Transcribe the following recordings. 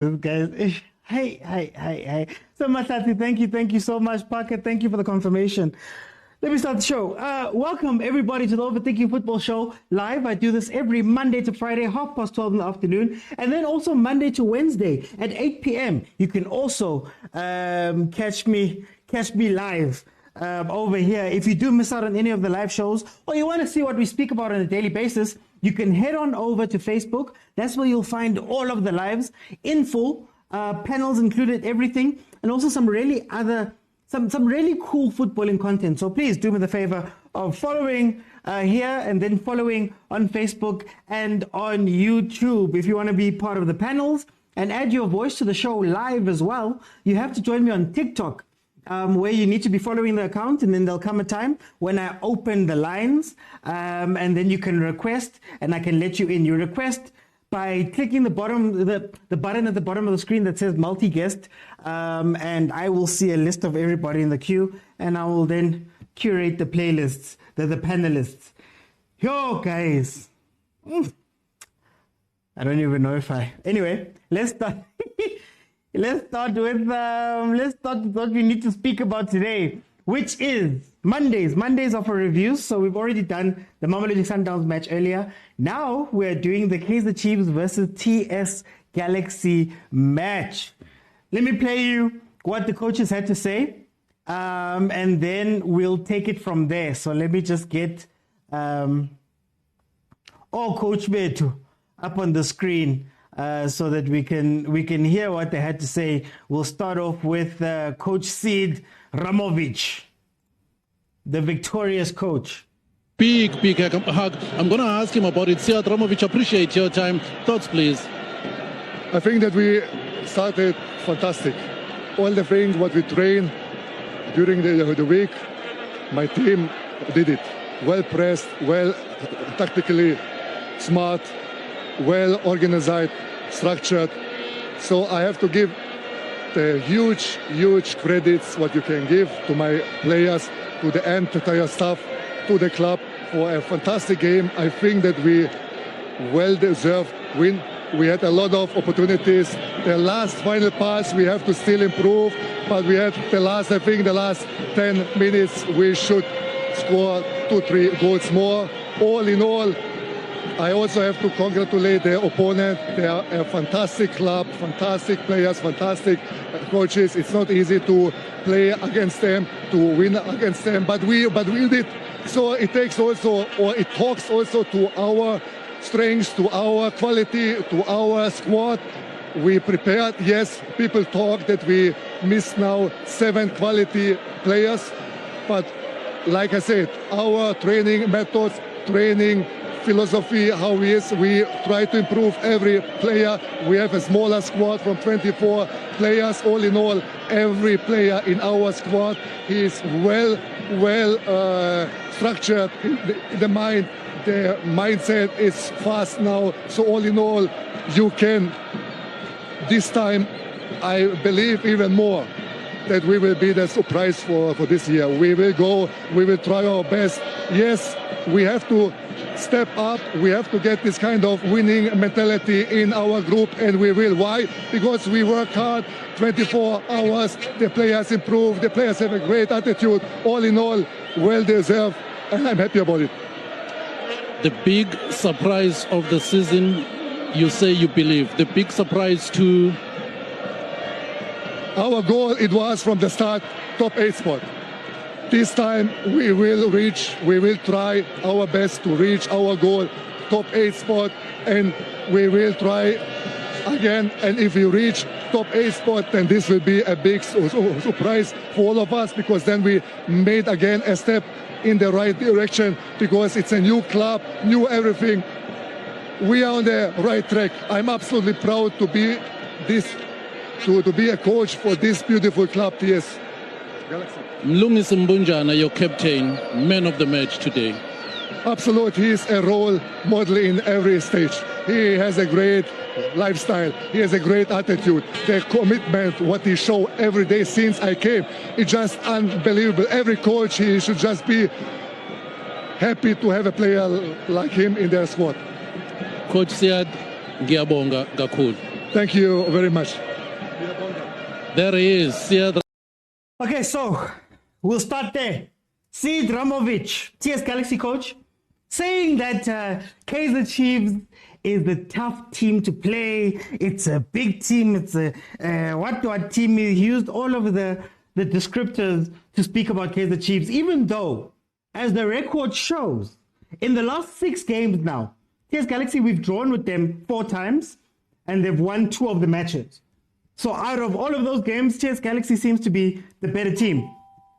Guys, hey. So Motsepe, thank you so much. Parker, thank you for the confirmation. Let me start the show. Welcome everybody to the Overthinking Football Show live. I do this every Monday to Friday, 12:30 in the afternoon, and then also Monday to Wednesday at 8 p.m. You can also catch me live over here. If you do miss out on any of the live shows, or you want to see what we speak about on a daily basis, you can head on over to Facebook. That's where you'll find all of the lives in full, panels included, everything, and also some really cool footballing content. So please do me the favor of following here and then following on Facebook and on YouTube. If you want to be part of the panels and add your voice to the show live as well, you have to join me on TikTok, where you need to be following the account, and then there'll come a time when I open the lines, and then you can request and I can let you in. You request by clicking the button at the bottom of the screen that says multi-guest, and I will see a list of everybody in the queue, and I will then curate the playlists, the panelists. Yo, guys. I don't even know if Anyway, let's start. Let's start with what we need to speak about today, which is Mondays. Mondays are for reviews. So we've already done the Mamelodi Sundowns match earlier. Now we're doing the Kaizer Chiefs versus TS Galaxy match. Let me play you what the coaches had to say, and then we'll take it from there. So let me just get Coach Betu up on the screen, so that we can hear what they had to say. We'll start off with Coach Sid Ramovic, the victorious coach. Big hug. I'm going to ask him about it. Sid Ramovic, appreciate your time. Thoughts, please. I think that we started fantastic. All the things what we trained during the week, my team did it. Well pressed, well tactically smart, well organized, structured. So I have to give the huge credits what you can give to my players, to the entire staff, to the club for a fantastic game. I think that we well-deserved win. We had a lot of opportunities. The last final pass we have to still improve, but we had the last 10 minutes we should score 2-3 goals more. All in all, I also have to congratulate the opponent. They are a fantastic club, fantastic players, fantastic coaches. It's not easy to play against them, to win against them, but we did. So it takes also, or it talks also to our strengths, to our quality, to our squad. We prepared. Yes, people talk that we miss now 7 quality players, but like I said, our training methods, training philosophy, how we try to improve every player. We have a smaller squad from 24 players. All in all, every player in our squad is well structured in the mind. The mindset is fast now. So all in all, you can, this time, I believe even more that we will be the surprise for this year. We will try our best. Yes, we have to step up. We have to get this kind of winning mentality in our group, and we will. Why? Because we work hard 24 hours. The players improve. The players have a great attitude. All in all, well deserved, and I'm happy about it. The big surprise of the season, you say you believe. The big surprise to... Our goal, it was from the start, top 8 spot. This time we will try our best to reach our goal, top 8 spot, and we will try again. And if we reach top 8 spot, then this will be a big surprise for all of us, because then we made again a step in the right direction, because it's a new club, new everything. We are on the right track. I'm absolutely proud to be to be a coach for this beautiful club, TS Galaxy. Mlungisi Mbunjana, your captain, man of the match today. Absolutely, he's a role model in every stage. He has a great lifestyle. He has a great attitude. The commitment, what he shows every day since I came, it's just unbelievable. Every coach, he should just be happy to have a player like him in their squad. Coach Siad, ngiyabonga kakhulu. Thank you very much. There he is. Yeah, Okay, so we'll start there. See Dramovic, TS Galaxy coach, saying that Kaizer Chiefs is the tough team to play. It's a big team. It's a what team. He used all of the descriptors to speak about Kaizer Chiefs, even though, as the record shows, in the last 6 games now, TS Galaxy, we've drawn with them 4 times, and they've won 2 of the matches. So out of all of those games, TS Galaxy seems to be the better team.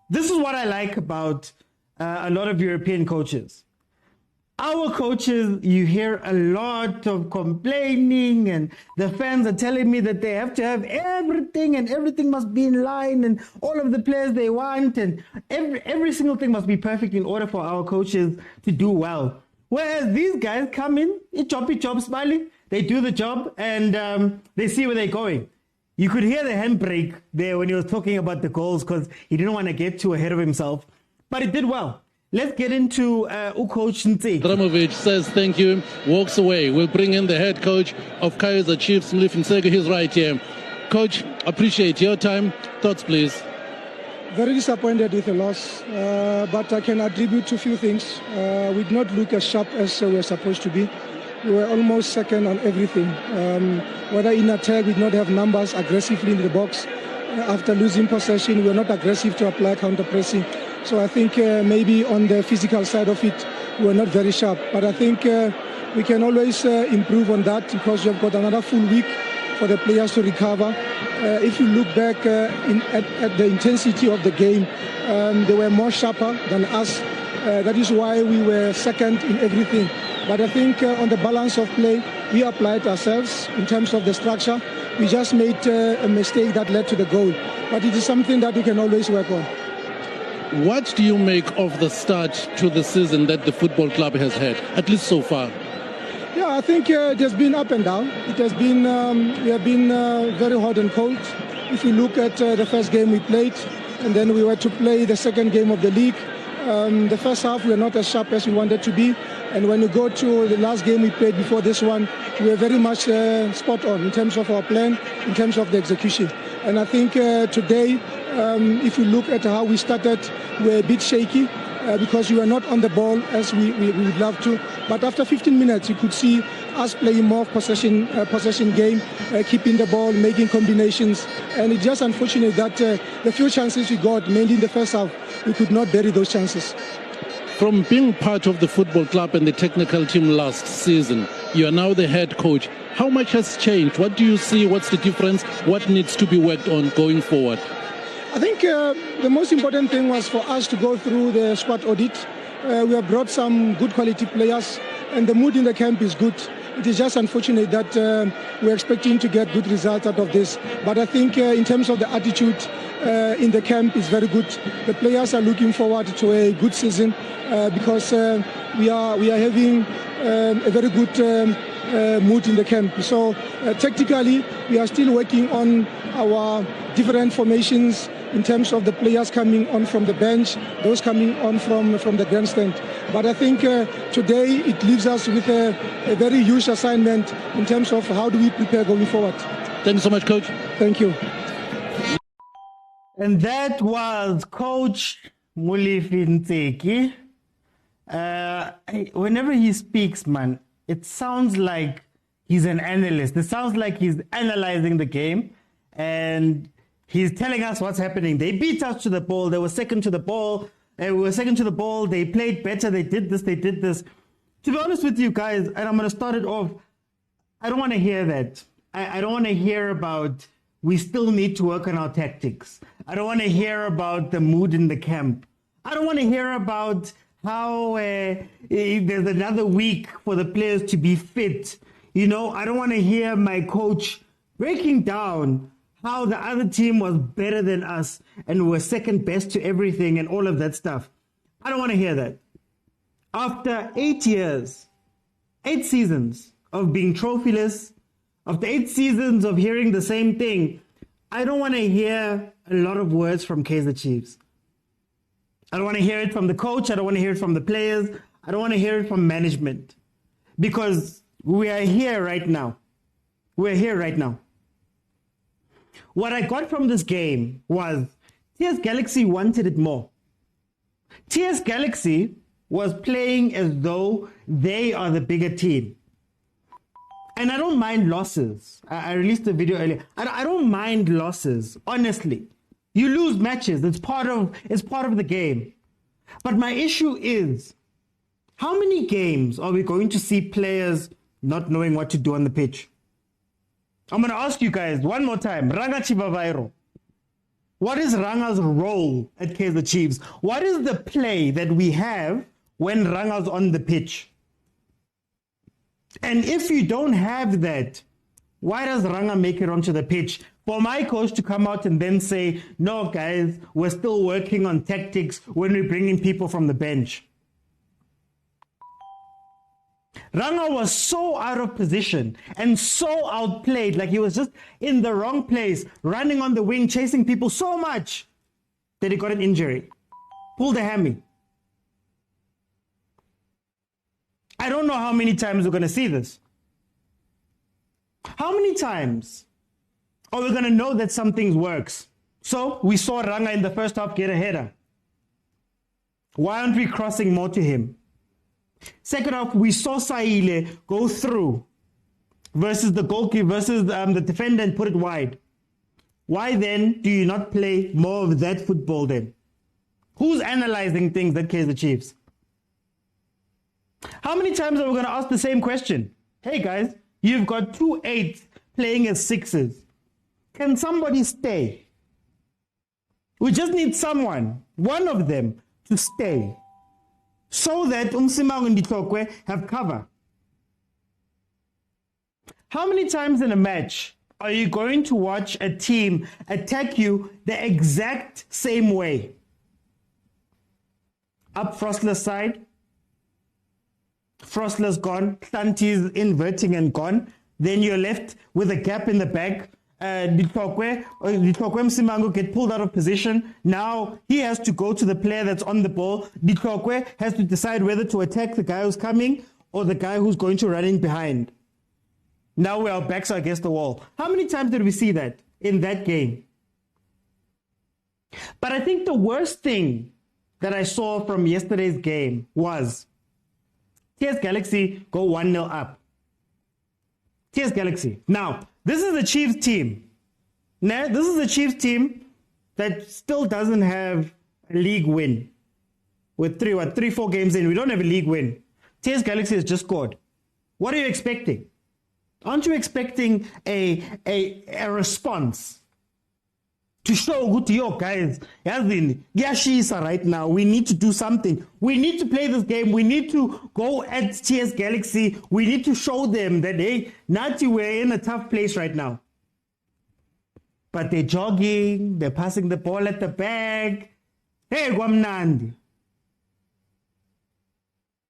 This is what I like about a lot of European coaches. Our coaches, you hear a lot of complaining, and the fans are telling me that they have to have everything, and everything must be in line, and all of the players they want, and every single thing must be perfect in order for our coaches to do well. Whereas these guys come in, chop, smiling, they do the job, and they see where they're going. You could hear the handbrake there when he was talking about the goals because he didn't want to get too ahead of himself. But he did well. Let's get into coach ntseki. Dramovic says thank you, walks away. We'll bring in the head coach of Kaizer Chiefs, molefi ntseki. He's right here. Coach, appreciate your time. Thoughts, please. Very disappointed with the loss, but I can attribute to a few things. We did not look as sharp as we were supposed to be. We were almost second on everything. Whether in attack, we did not have numbers aggressively in the box. After losing possession, we were not aggressive to apply counter-pressing. So I think maybe on the physical side of it, we were not very sharp. But I think we can always improve on that because we've got another full week for the players to recover. If you look back at the intensity of the game, they were more sharper than us. That is why we were second in everything. But I think on the balance of play, we applied ourselves in terms of the structure. We just made a mistake that led to the goal. But it is something that we can always work on. What do you make of the start to the season that the football club has had, at least so far? Yeah, I think it has been up and down. It has been, we have been very hot and cold. If you look at the first game we played, and then we were to play the second game of the league, the first half we were not as sharp as we wanted to be. And when you go to the last game we played before this one, we were very much spot on in terms of our plan, in terms of the execution. And I think today, if you look at how we started, we were a bit shaky because we were not on the ball as we would love to. But after 15 minutes, you could see us playing more possession game, keeping the ball, making combinations. And it's just unfortunate that the few chances we got, mainly in the first half, we could not bury those chances. From being part of the football club and the technical team last season, you are now the head coach. How much has changed? What do you see? What's the difference? What needs to be worked on going forward? I think the most important thing was for us to go through the squad audit. We have brought some good quality players, and the mood in the camp is good. It is just unfortunate that we're expecting to get good results out of this. But I think in terms of the attitude in the camp is very good. The players are looking forward to a good season because we are having a very good mood in the camp. So tactically, we are still working on our different formations in terms of the players coming on from the bench, those coming on from the grandstand. But I think today it leaves us with a very huge assignment in terms of how do we prepare going forward. Thank you so much, Coach. Thank you. And that was Coach molefi ntseki. Whenever he speaks, man, it sounds like he's an analyst. It sounds like he's analyzing the game and he's telling us what's happening. They beat us to the ball. They were second to the ball. We were second to the ball. They played better. They did this. They did this. To be honest with you guys, and I'm going to start it off, I don't want to hear that. I don't want to hear about we still need to work on our tactics. I don't want to hear about the mood in the camp. I don't want to hear about how there's another week for the players to be fit. You know, I don't want to hear my coach breaking down how the other team was better than us and were second best to everything and all of that stuff. I don't want to hear that. After 8 years, 8 seasons of being trophyless, after 8 seasons of hearing the same thing, I don't want to hear a lot of words from Kaizer Chiefs. I don't want to hear it from the coach. I don't want to hear it from the players. I don't want to hear it from management. Because we are here right now. We're here right now. what I got from this game was TS Galaxy wanted it more. TS Galaxy was playing as though they are the bigger team. And I don't mind losses. I released a video earlier. I don't mind losses, honestly. You lose matches. It's part of the game. But my issue is, how many games are we going to see players not knowing what to do on the pitch? I'm going to ask you guys one more time. Ranga Chibavairo. What is Ranga's role at Kaizer Chiefs? What is the play that we have when Ranga's on the pitch? And if you don't have that, why does Ranga make it onto the pitch? For my coach to come out and then say, no, guys, we're still working on tactics when we bring in people from the bench. Ranga was so out of position and so outplayed, like he was just in the wrong place, running on the wing, chasing people so much that he got an injury. Pulled a hammy. I don't know how many times we're going to see this. How many times are we going to know that something works? So we saw Ranga in the first half get a header. Why aren't we crossing more to him? Second half, we saw Saile go through versus the goalkeeper, versus the defender and put it wide. Why then do you not play more of that football then? Who's analyzing things at Kaizer Chiefs? How many times are we going to ask the same question? Hey guys, you've got 2 8s playing as 6s. Can somebody stay? We just need someone, one of them, to stay, so that Mosimane and Ditokwe have cover. How many times in a match are you going to watch a team attack you the exact same way? Up Frostler's side, Frostler's gone, Santi's inverting and gone. Then you're left with a gap in the back. Ditokwe Mosimane get pulled out of position. Now he has to go to the player that's on the ball. Ditokwe has to decide whether to attack the guy who's coming or the guy who's going to run in behind. Now our backs are against the wall. How many times did we see that in that game? But I think the worst thing that I saw from yesterday's game was TS Galaxy go 1-0 up. TS Galaxy. Now, this is the Chiefs team. Now, this is the Chiefs team that still doesn't have a league win. With 3-4 games in, we don't have a league win. TS Galaxy has just scored. What are you expecting? Aren't you expecting a response to show good to your guys? Right now, we need to do something. We need to play this game. We need to go at TS Galaxy. We need to show them that, hey, Nati, we're in a tough place right now. But they're jogging. They're passing the ball at the back. Hey, Gwamnandi.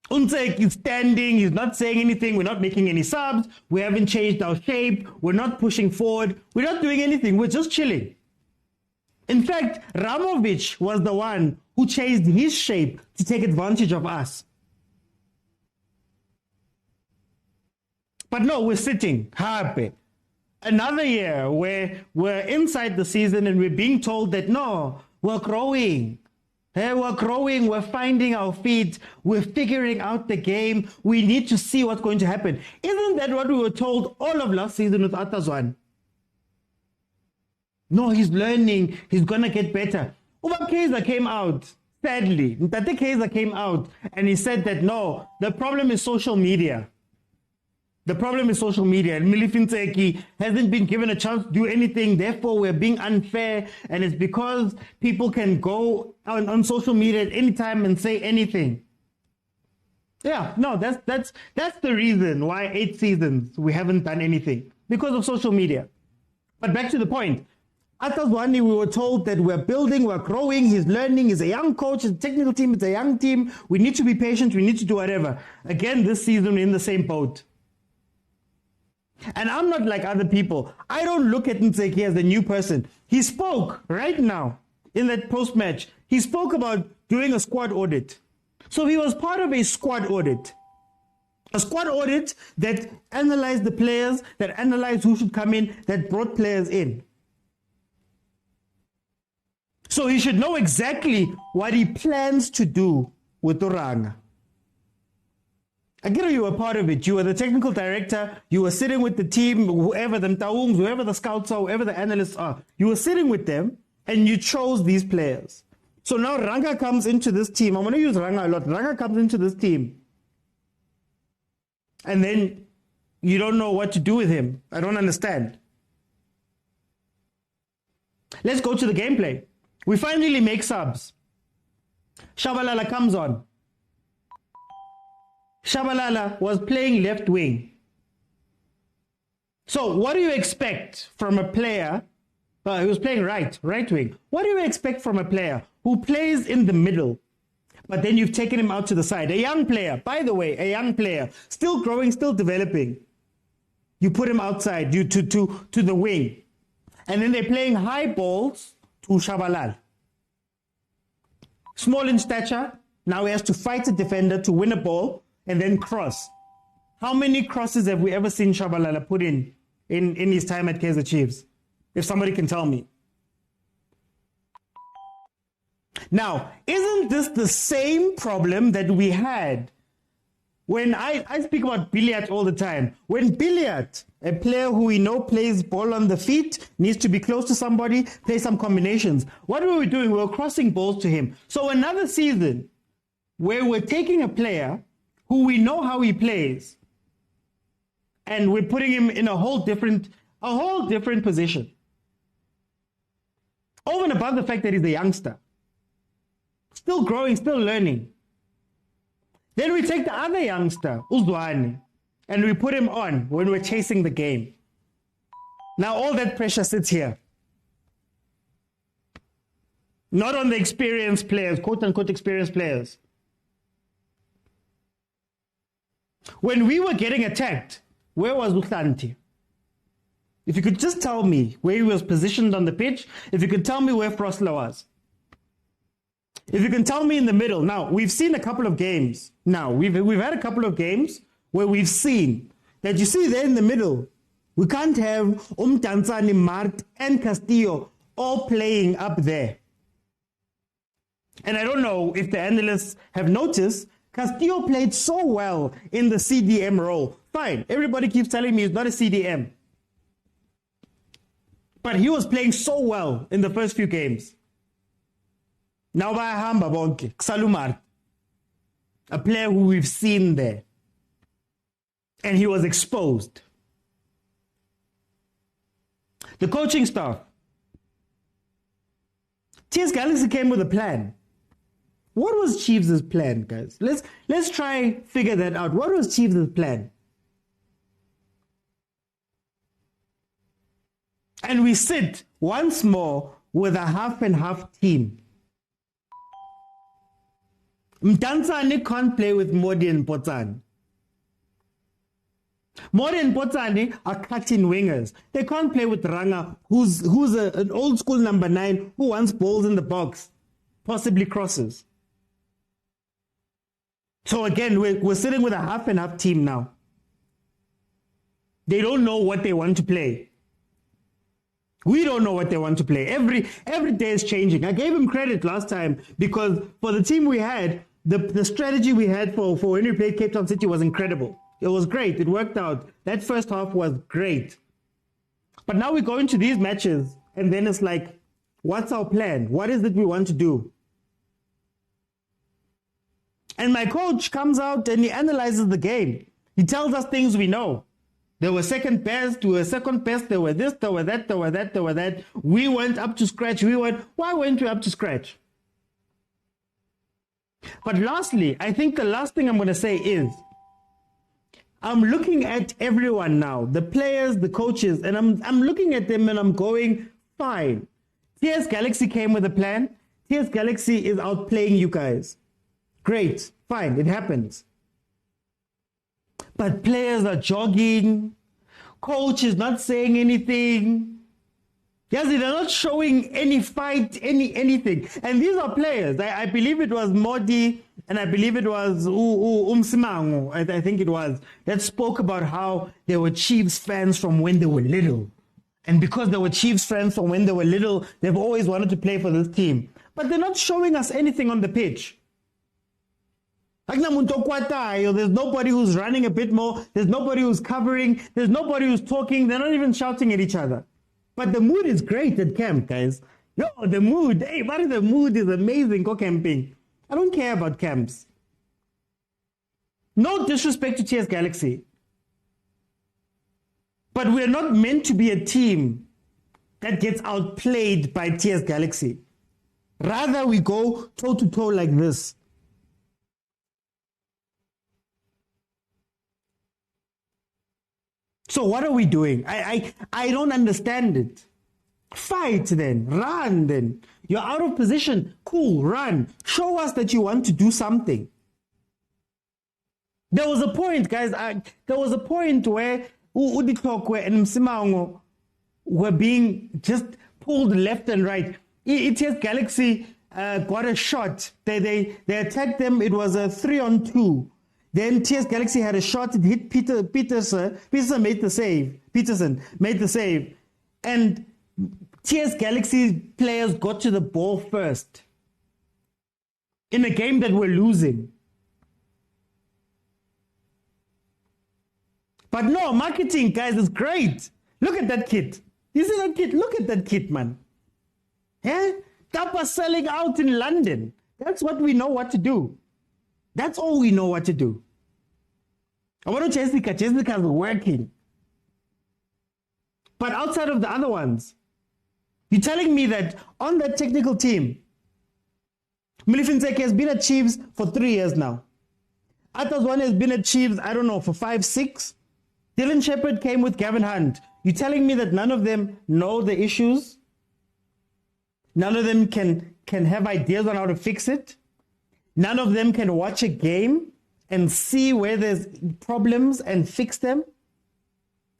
Ntseki is standing, he's not saying anything, we're not making any subs, we haven't changed our shape, we're not pushing forward, we're not doing anything, we're just chilling. In fact, Ramovic was the one who changed his shape to take advantage of us. But no, we're sitting, happy. Another year where we're inside the season and we're being told that no, we're growing. Hey, we're growing, we're finding our feet, we're figuring out the game, we need to see what's going to happen. Isn't that what we were told all of last season with Atazwan? No, he's learning, he's going to get better. Kaizer came out, sadly, Ntate Kaizer came out and he said that no, the problem is social media. The problem is social media. And Ntseki hasn't been given a chance to do anything. Therefore, we're being unfair. And it's because people can go on social media at any time and say anything. Yeah, no, that's the reason why 8 seasons we haven't done anything. Because of social media. But back to the point. Atazwani, we were told that we're building, we're growing, he's learning, he's a young coach, it's a technical team, it's a young team. We need to be patient, we need to do whatever. Again, this season we're in the same boat. And I'm not like other people. I don't look at Ntseki as a new person. He spoke right now in that post-match. He spoke about doing a squad audit. So he was part of a squad audit. A squad audit that analyzed the players, that analyzed who should come in, that brought players in. So he should know exactly what he plans to do with Oranga. I get you were part of it. You were the technical director. You were sitting with the team, whoever the Mtaungs, whoever the scouts are, whoever the analysts are. You were sitting with them and you chose these players. So now Ranga comes into this team. I'm going to use Ranga a lot. Ranga comes into this team. And then you don't know what to do with him. I don't understand. Let's go to the gameplay. We finally make subs. Shabalala comes on. Shabalala was playing left wing. So what do you expect from a player? He was playing right wing. What do you expect from a player who plays in the middle, but then you've taken him out to the side? A young player, by the way, a young player, still growing, still developing. You put him outside, to the wing. And then they're playing high balls to Shabalala. Small in stature, now he has to fight a defender to win a ball and then cross. How many crosses have we ever seen Shabalala put in his time at Kaizer Chiefs? If somebody can tell me. Now, isn't this the same problem that we had when I speak about Billiard all the time? When Billiard, a player who we know plays ball on the feet, needs to be close to somebody, play some combinations. What were we doing? We were crossing balls to him. So another season where we're taking a player who we know how he plays and we're putting him in a whole different position. Over and above the fact that he's a youngster. Still growing, still learning. Then we take the other youngster, Uzwane, and we put him on when we're chasing the game. Now all that pressure sits here. Not on the experienced players, quote-unquote experienced players. When we were getting attacked, where was Uhlanti? If you could just tell me where he was positioned on the pitch, if you could tell me where Frosler was. If you can tell me in the middle. Now, we've seen a couple of games. Now, we've had a couple of games where we've seen that you see there in the middle, we can't have Umtansani, Mart, and Castillo all playing up there. And I don't know if the analysts have noticed, Castillo played so well in the CDM role. Fine, everybody keeps telling me he's not a CDM. But he was playing so well in the first few games. Now bayahamba bonke, Salumar, a player who we've seen there. And he was exposed. The coaching staff. TS Galaxy came with a plan. What was Chiefs' plan, guys? Let's try figure that out. What was Chiefs' plan? And we sit once more with a half and half team. Mtansane can't play with Modi and Potsani. Modi and Potsani are cutting wingers. They can't play with Ranga, who's an old school number 9 who wants balls in the box, possibly crosses. So again, we're sitting with a half and half team now. They don't know what they want to play. We don't know what they want to play. Every day is changing. I gave him credit last time because for the team we had, the strategy we had for when we played Cape Town City was incredible. It was great. It worked out. That first half was great. But now we go into these matches and then it's like, what's our plan? What is it we want to do? And my coach comes out and he analyzes the game. He tells us things we know. There were second best, we were second best, there were this, there were that, there were that, there were that. We went up to scratch. Why weren't we up to scratch? But lastly, I think the last thing I'm going to say is, I'm looking at everyone now, the players, the coaches, and I'm looking at them and I'm going, fine. TS Galaxy came with a plan. TS Galaxy is outplaying you guys. Great, fine, it happens. But players are jogging. Coach is not saying anything. Yes, they're not showing any fight, anything. And these are players. I believe it was Modi and I believe it was Mosimane, I think it was, that spoke about how they were Chiefs fans from when they were little. And because they were Chiefs friends from when they were little, they've always wanted to play for this team. But they're not showing us anything on the pitch. There's nobody who's running a bit more. There's nobody who's covering. There's nobody who's talking. They're not even shouting at each other. But the mood is great at camp, guys. Yo, the mood. Hey, what is the mood is amazing. Go camping. I don't care about camps. No disrespect to TS Galaxy. But we're not meant to be a team that gets outplayed by TS Galaxy. Rather, we go toe-to-toe like this. So what are we doing? I don't understand it. Fight then. Run then. You're out of position. Cool, run. Show us that you want to do something. There was a point, guys. There was a point where Uditokwe and Msimango were being just pulled left and right. ETS Galaxy got a shot. They attacked them. It was a 3-on-2. Then TS Galaxy had a shot. It hit Peterson. Peterson made the save. Peterson made the save. And TS Galaxy players got to the ball first in a game that we're losing. But no, marketing, guys, is great. Look at that kit. You see that kit? Look at that kit, man. Yeah? Tapa selling out in London. That's what we know what to do. That's all we know what to do. I want to Jessica. Jessica's working. But outside of the other ones, you're telling me that on that technical team, molefi ntseki has been at Chiefs for 3 years now. Atazwane has been at Chiefs, I don't know, for 5, 6. Dylan Shepherd came with Gavin Hunt. You're telling me that none of them know the issues? None of them can have ideas on how to fix it? None of them can watch a game and see where there's problems and fix them?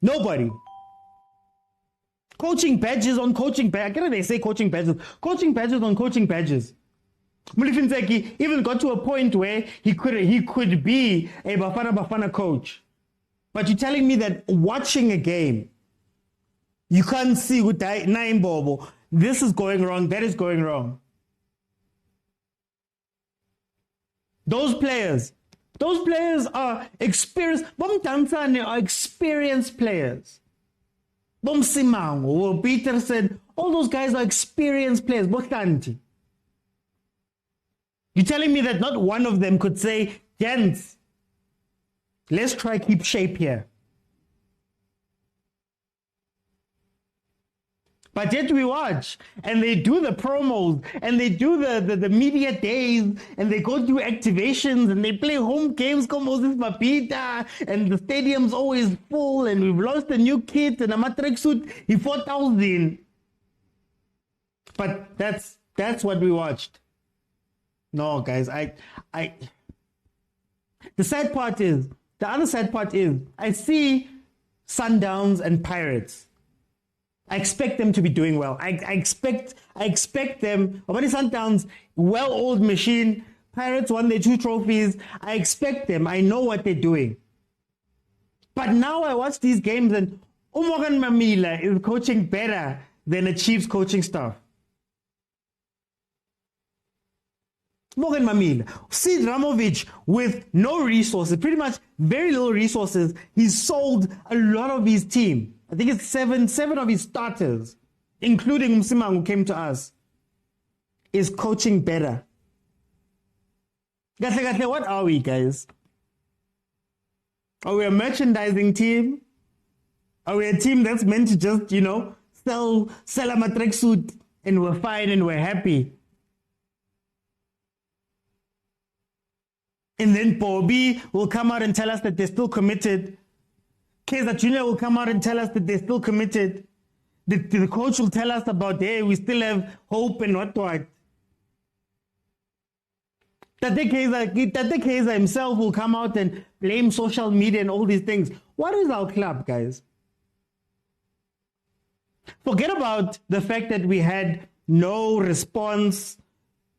Nobody. Coaching badges on coaching badges. How can they say coaching badges? Coaching badges on coaching badges. Molefi ntseki even got to a point where he could be a Bafana coach. But you're telling me that watching a game, you can't see this is going wrong, that is going wrong. Those players are experienced. Bomtansane are experienced players. Bomsimango, Peterson, all those guys are experienced players. Botanti. You're telling me that not one of them could say, gents, let's try keep shape here. But yet we watch, and they do the promos, and they do the media days, and they go do activations, and they play home games como Moses Mapita, and the stadium's always full, and we've lost a new kit, and a matrix suit, he 4,000. But that's what we watched. No, guys, the other sad part is, I see Sundowns and Pirates. I expect them to be doing well. I expect them. Already Sundowns, well-oiled machine. Pirates won their 2 trophies. I expect them. I know what they're doing. But now I watch these games and Morgan Mamila is coaching better than a Chiefs coaching staff. Morgan Mamila. Sid Ramovic with no resources, pretty much very little resources. He's sold a lot of his team. I think it's seven of his starters, including Mosimane who came to us, is coaching better. What are we, guys? Are we a merchandising team? Are we a team that's meant to just, sell a matrix suit and we're fine and we're happy? And then Bobby will come out and tell us that they're still committed. Kaizer Jr. will come out and tell us that they're still committed. The coach will tell us about, hey, we still have hope and what. Tate Kaizer himself will come out and blame social media and all these things. What is our club, guys? Forget about the fact that we had no response,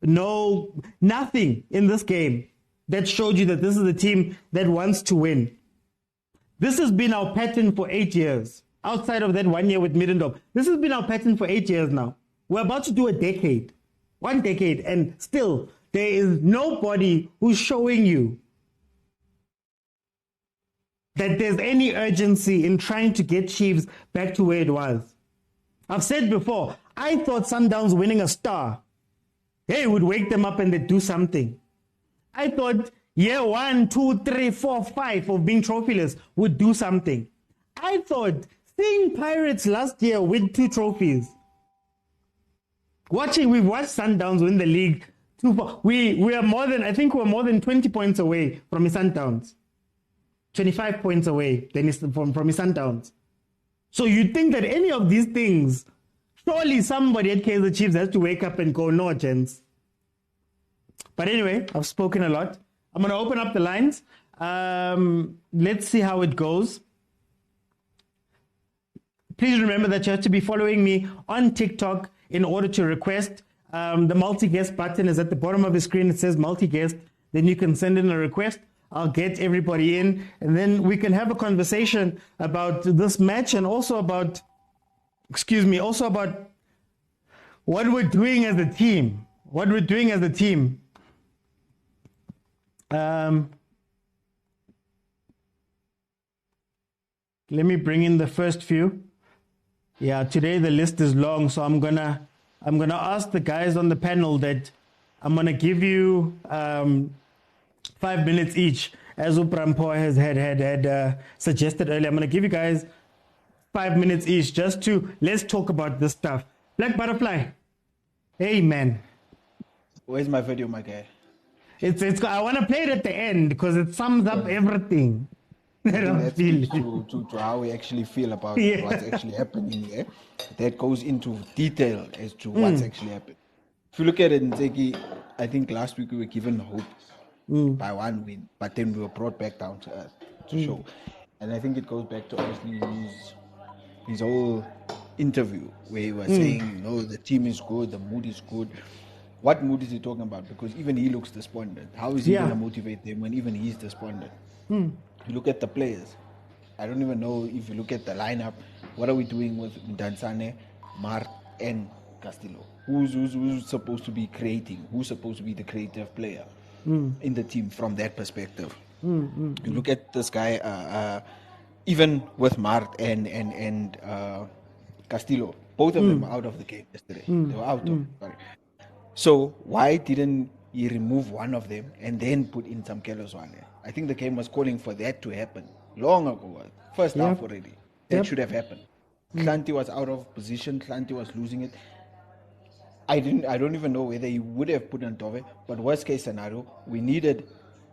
nothing in this game that showed you that this is a team that wants to win. This has been our pattern for 8 years. outside of that 1 year with Middendorp. This has been our pattern for 8 years now. We're about to do a decade. 1 decade. And still, there is nobody who's showing you that there's any urgency in trying to get Chiefs back to where it was. I've said before, I thought Sundowns winning a star, hey, would wake them up and they'd do something. I thought year 1, 2, 3, 4, 5 of being trophyless would do something. I thought seeing Pirates last year win 2 trophies, we've watched Sundowns win the league. We are more than, I think we're more than 20 points away from Sundowns. 25 points away from Sundowns. So you'd think that any of these things, surely somebody at Kaizer Chiefs has to wake up and go, no, gents. But anyway, I've spoken a lot. I'm going to open up the lines. Let's see how it goes. Please remember that you have to be following me on TikTok in order to request. The multi-guest button is at the bottom of the screen. It says multi-guest. Then you can send in a request. I'll get everybody in, and then we can have a conversation about this match and also about, what we're doing as a team. Let me bring in the first few. Yeah, today the list is long, so I'm gonna ask the guys on the panel that I'm gonna give you 5 minutes each, as Uprampo has had suggested earlier. I'm going to give you guys 5 minutes each just to, let's talk about this stuff. Black Butterfly, hey man. Where's my video, my guy? I want to play it at the end because it sums up everything. That speaks to how we actually feel about what's actually happening there. That goes into detail as to what's actually happened. If you look at it, ntseki, I think last week we were given hope by 1 win, but then we were brought back down to earth to show. And I think it goes back to obviously his whole interview where he was saying, the team is good, the mood is good. What mood is he talking about? Because even he looks despondent. How is he going to motivate them when even he's despondent? You look at the players. I don't even know if you look at the lineup. What are we doing with Dansane, Mart, and Castillo? Who's supposed to be creating? Who's supposed to be the creative player in the team from that perspective? You look at this guy, even with Mart and Castillo, both of them out of the game yesterday. They were out. Sorry. So why didn't he remove one of them and then put in some Keloswane? I think the game was calling for that to happen long ago. First half already. That should have happened. Klanti was out of position. Klanti was losing it. I don't even know whether he would have put on Tove, but worst case scenario, we needed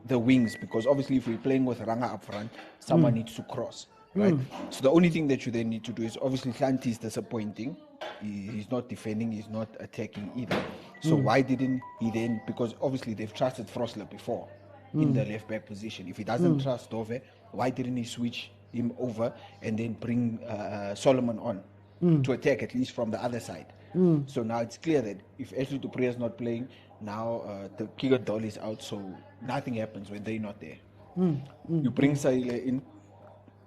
the wings because obviously if we're playing with Ranga up front, someone needs to cross, right? So the only thing that you then need to do is obviously Klanti is disappointing. He's not defending, he's not attacking either. So why didn't he then, because obviously they've trusted Frosler before in the left back position. If he doesn't trust Tove, why didn't he switch him over and then bring Solomon on to attack at least from the other side? So now it's clear that if Ashley Dupree is not playing, now the Kiga Doll is out, so nothing happens when they're not there. You bring Saile in.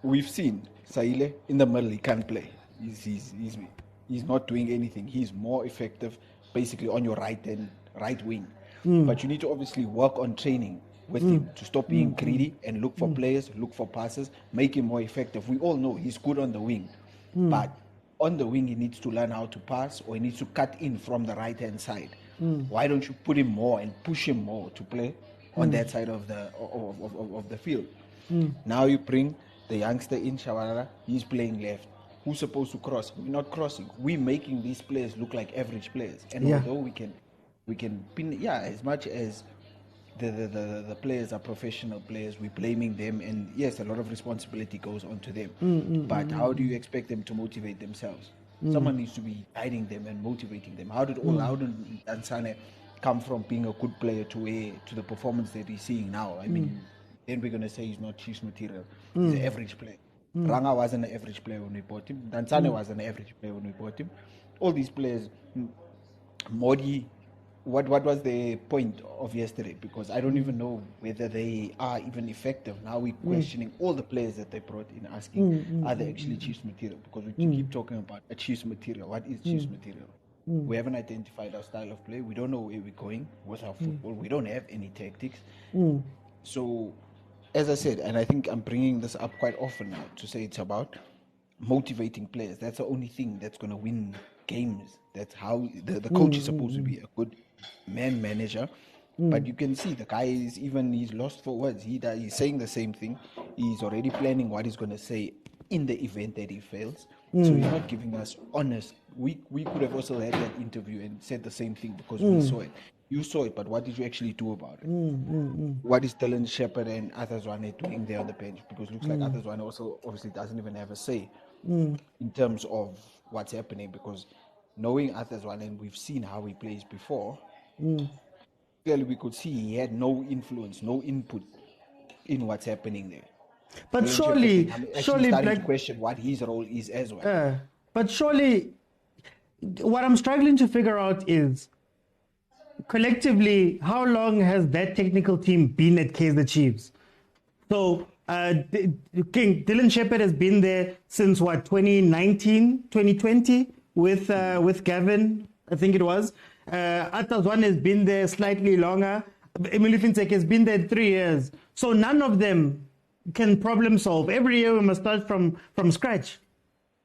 We've seen Saile in the middle, he can't play. He's not doing anything. He's more effective basically on your right wing. But you need to obviously work on training with him to stop being greedy and look for players, look for passes, make him more effective. We all know he's good on the wing, but on the wing he needs to learn how to pass, or he needs to cut in from the right hand side. Why don't you put him more and push him more to play on that side of the field? Now you bring the youngster in, Shabalala, he's playing left. Who's supposed to cross? We're not crossing. We're making these players look like average players. And although we can pin, as much as the players are professional players, we're blaming them, and yes, a lot of responsibility goes onto them. But how do you expect them to motivate themselves? Someone needs to be guiding them and motivating them. How did Dansane come from being a good player to the performance that he's seeing now? I mean, then we're going to say he's not Chiefs material. He's an average player. Ranga wasn't an average player when we bought him. Dansane was an average player when we bought him. All these players, Modi, what was the point of yesterday? Because I don't even know whether they are even effective. Now we're questioning all the players that they brought in, asking, are they actually Chiefs material? Because we keep talking about a Chiefs material. What is Chiefs material? We haven't identified our style of play. We don't know where we're going with our football. We don't have any tactics. So, as I said, and I think I'm bringing this up quite often now, to say it's about motivating players. That's the only thing that's going to win games. That's how the coach is supposed to be a good man manager. But you can see the guy he's lost for words. He's saying the same thing. He's already planning what he's going to say in the event that he fails. So he's not giving us honest. We could have also had that interview and said the same thing because we saw it. You saw it, but what did you actually do about it? What is Dylan Shepherd and Athazwane doing there on the bench? Because it looks like Athazwane also obviously doesn't even have a say in terms of what's happening. Because knowing Athazwane, and we've seen how he plays before, clearly we could see he had no influence, no input in what's happening there. But Dylan surely, starting to question what his role is as well. But surely, what I'm struggling to figure out is, collectively, how long has that technical team been at Kaizer Chiefs? So, Dylan Shepherd has been there since 2019, 2020 with Gavin, I think it was. Athazwane has been there slightly longer. Emily Ntseki has been there 3 years. So none of them can problem solve. Every year we must start from scratch.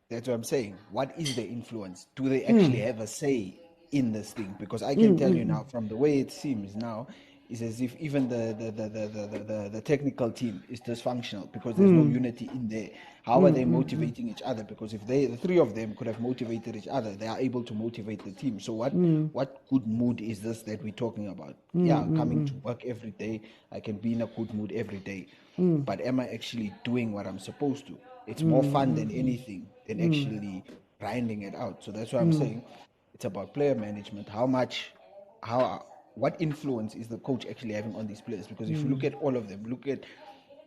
That's what I'm saying. What is the influence? Do they actually have a say in this thing? Because I can tell you now, from the way it seems now, it's as if even the technical team is dysfunctional because there's no unity in there. How are they motivating each other? Because if the three of them could have motivated each other, they are able to motivate the team. So what good mood is this that we're talking about? Coming to work every day, I can be in a good mood every day. But am I actually doing what I'm supposed to? It's more fun than anything than actually grinding it out. So that's what I'm saying. It's about player management. What influence is the coach actually having on these players? Because if you look at all of them, look at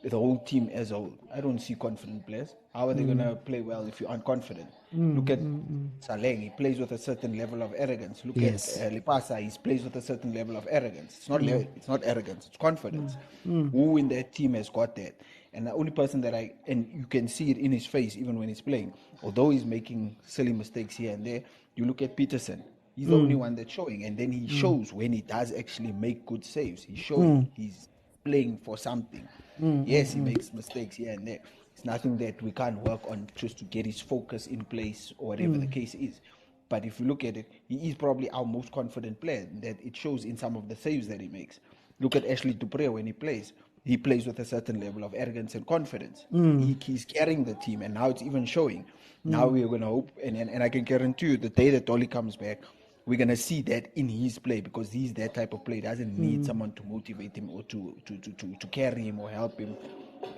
the whole team as a whole, I don't see confident players. How are they going to play well if you aren't confident? Look at Saleng, he plays with a certain level of arrogance. Look at Lipasa, he plays with a certain level of arrogance. It's not arrogance, it's confidence. Who in that team has got that? And the only person and you can see it in his face even when he's playing, although he's making silly mistakes here and there, you look at Peterson. He's the only one that's showing, and then he shows when he does actually make good saves. He's showing he's playing for something. Yes, he makes mistakes here and there. It's nothing that we can't work on just to get his focus in place or whatever the case is. But if you look at it, he is probably our most confident player. That it shows in some of the saves that he makes. Look at Ashley Dupré when he plays. He plays with a certain level of arrogance and confidence. He's carrying the team, and now it's even showing. Now we're going to hope, and I can guarantee you, the day that Dolly comes back, we're going to see that in his play, because he's that type of player. He doesn't need someone to motivate him or to carry him or help him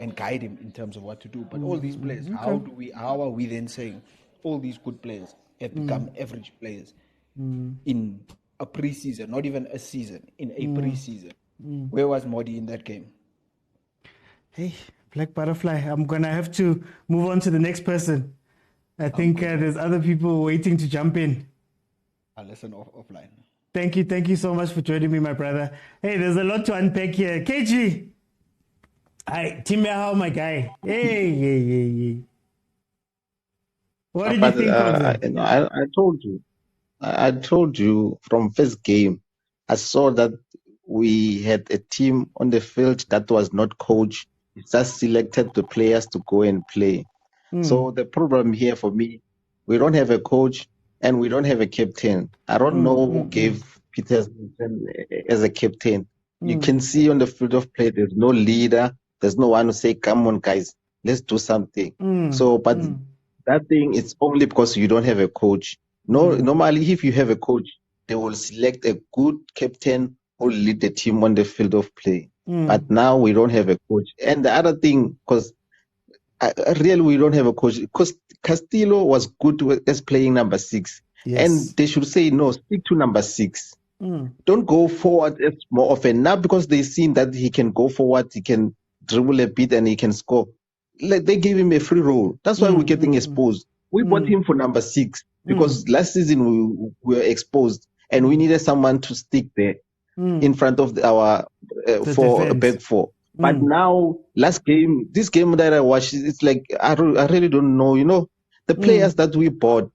and guide him in terms of what to do. But all these players, how are we then saying all these good players have become average players in a preseason, not even a season, in a preseason? Where was Modi in that game? Hey, Black Butterfly, I'm going to have to move on to the next person. I think there's other people waiting to jump in. I'll listen offline. Thank you so much for joining me, my brother. Hey, there's a lot to unpack here. KG. Hi, Timmy, my guy. Hey. What did you think of that? I told you from first game, I saw that we had a team on the field that was not coached. It just selected the players to go and play. So the problem here for me, we don't have a coach and we don't have a captain. I don't know who gave Peter as a captain. You can see on the field of play, there's no leader. There's no one to say, come on, guys, let's do something. But that thing, it's only because you don't have a coach. Normally, if you have a coach, they will select a good captain who will lead the team on the field of play. But now we don't have a coach. And the other thing, because really we don't have a coach, because Castillo was good as playing number 6. Yes. And they should say, no, stick to number 6. Don't go forward as more often. Now because they've seen that he can go forward, he can dribble a bit and he can score. They gave him a free role. That's why we're getting exposed. We bought him for number 6 because last season we were exposed. and we needed someone to stick there in front of our back four. But now, this game that I watched, it's like I really don't know. You know, the players that we bought,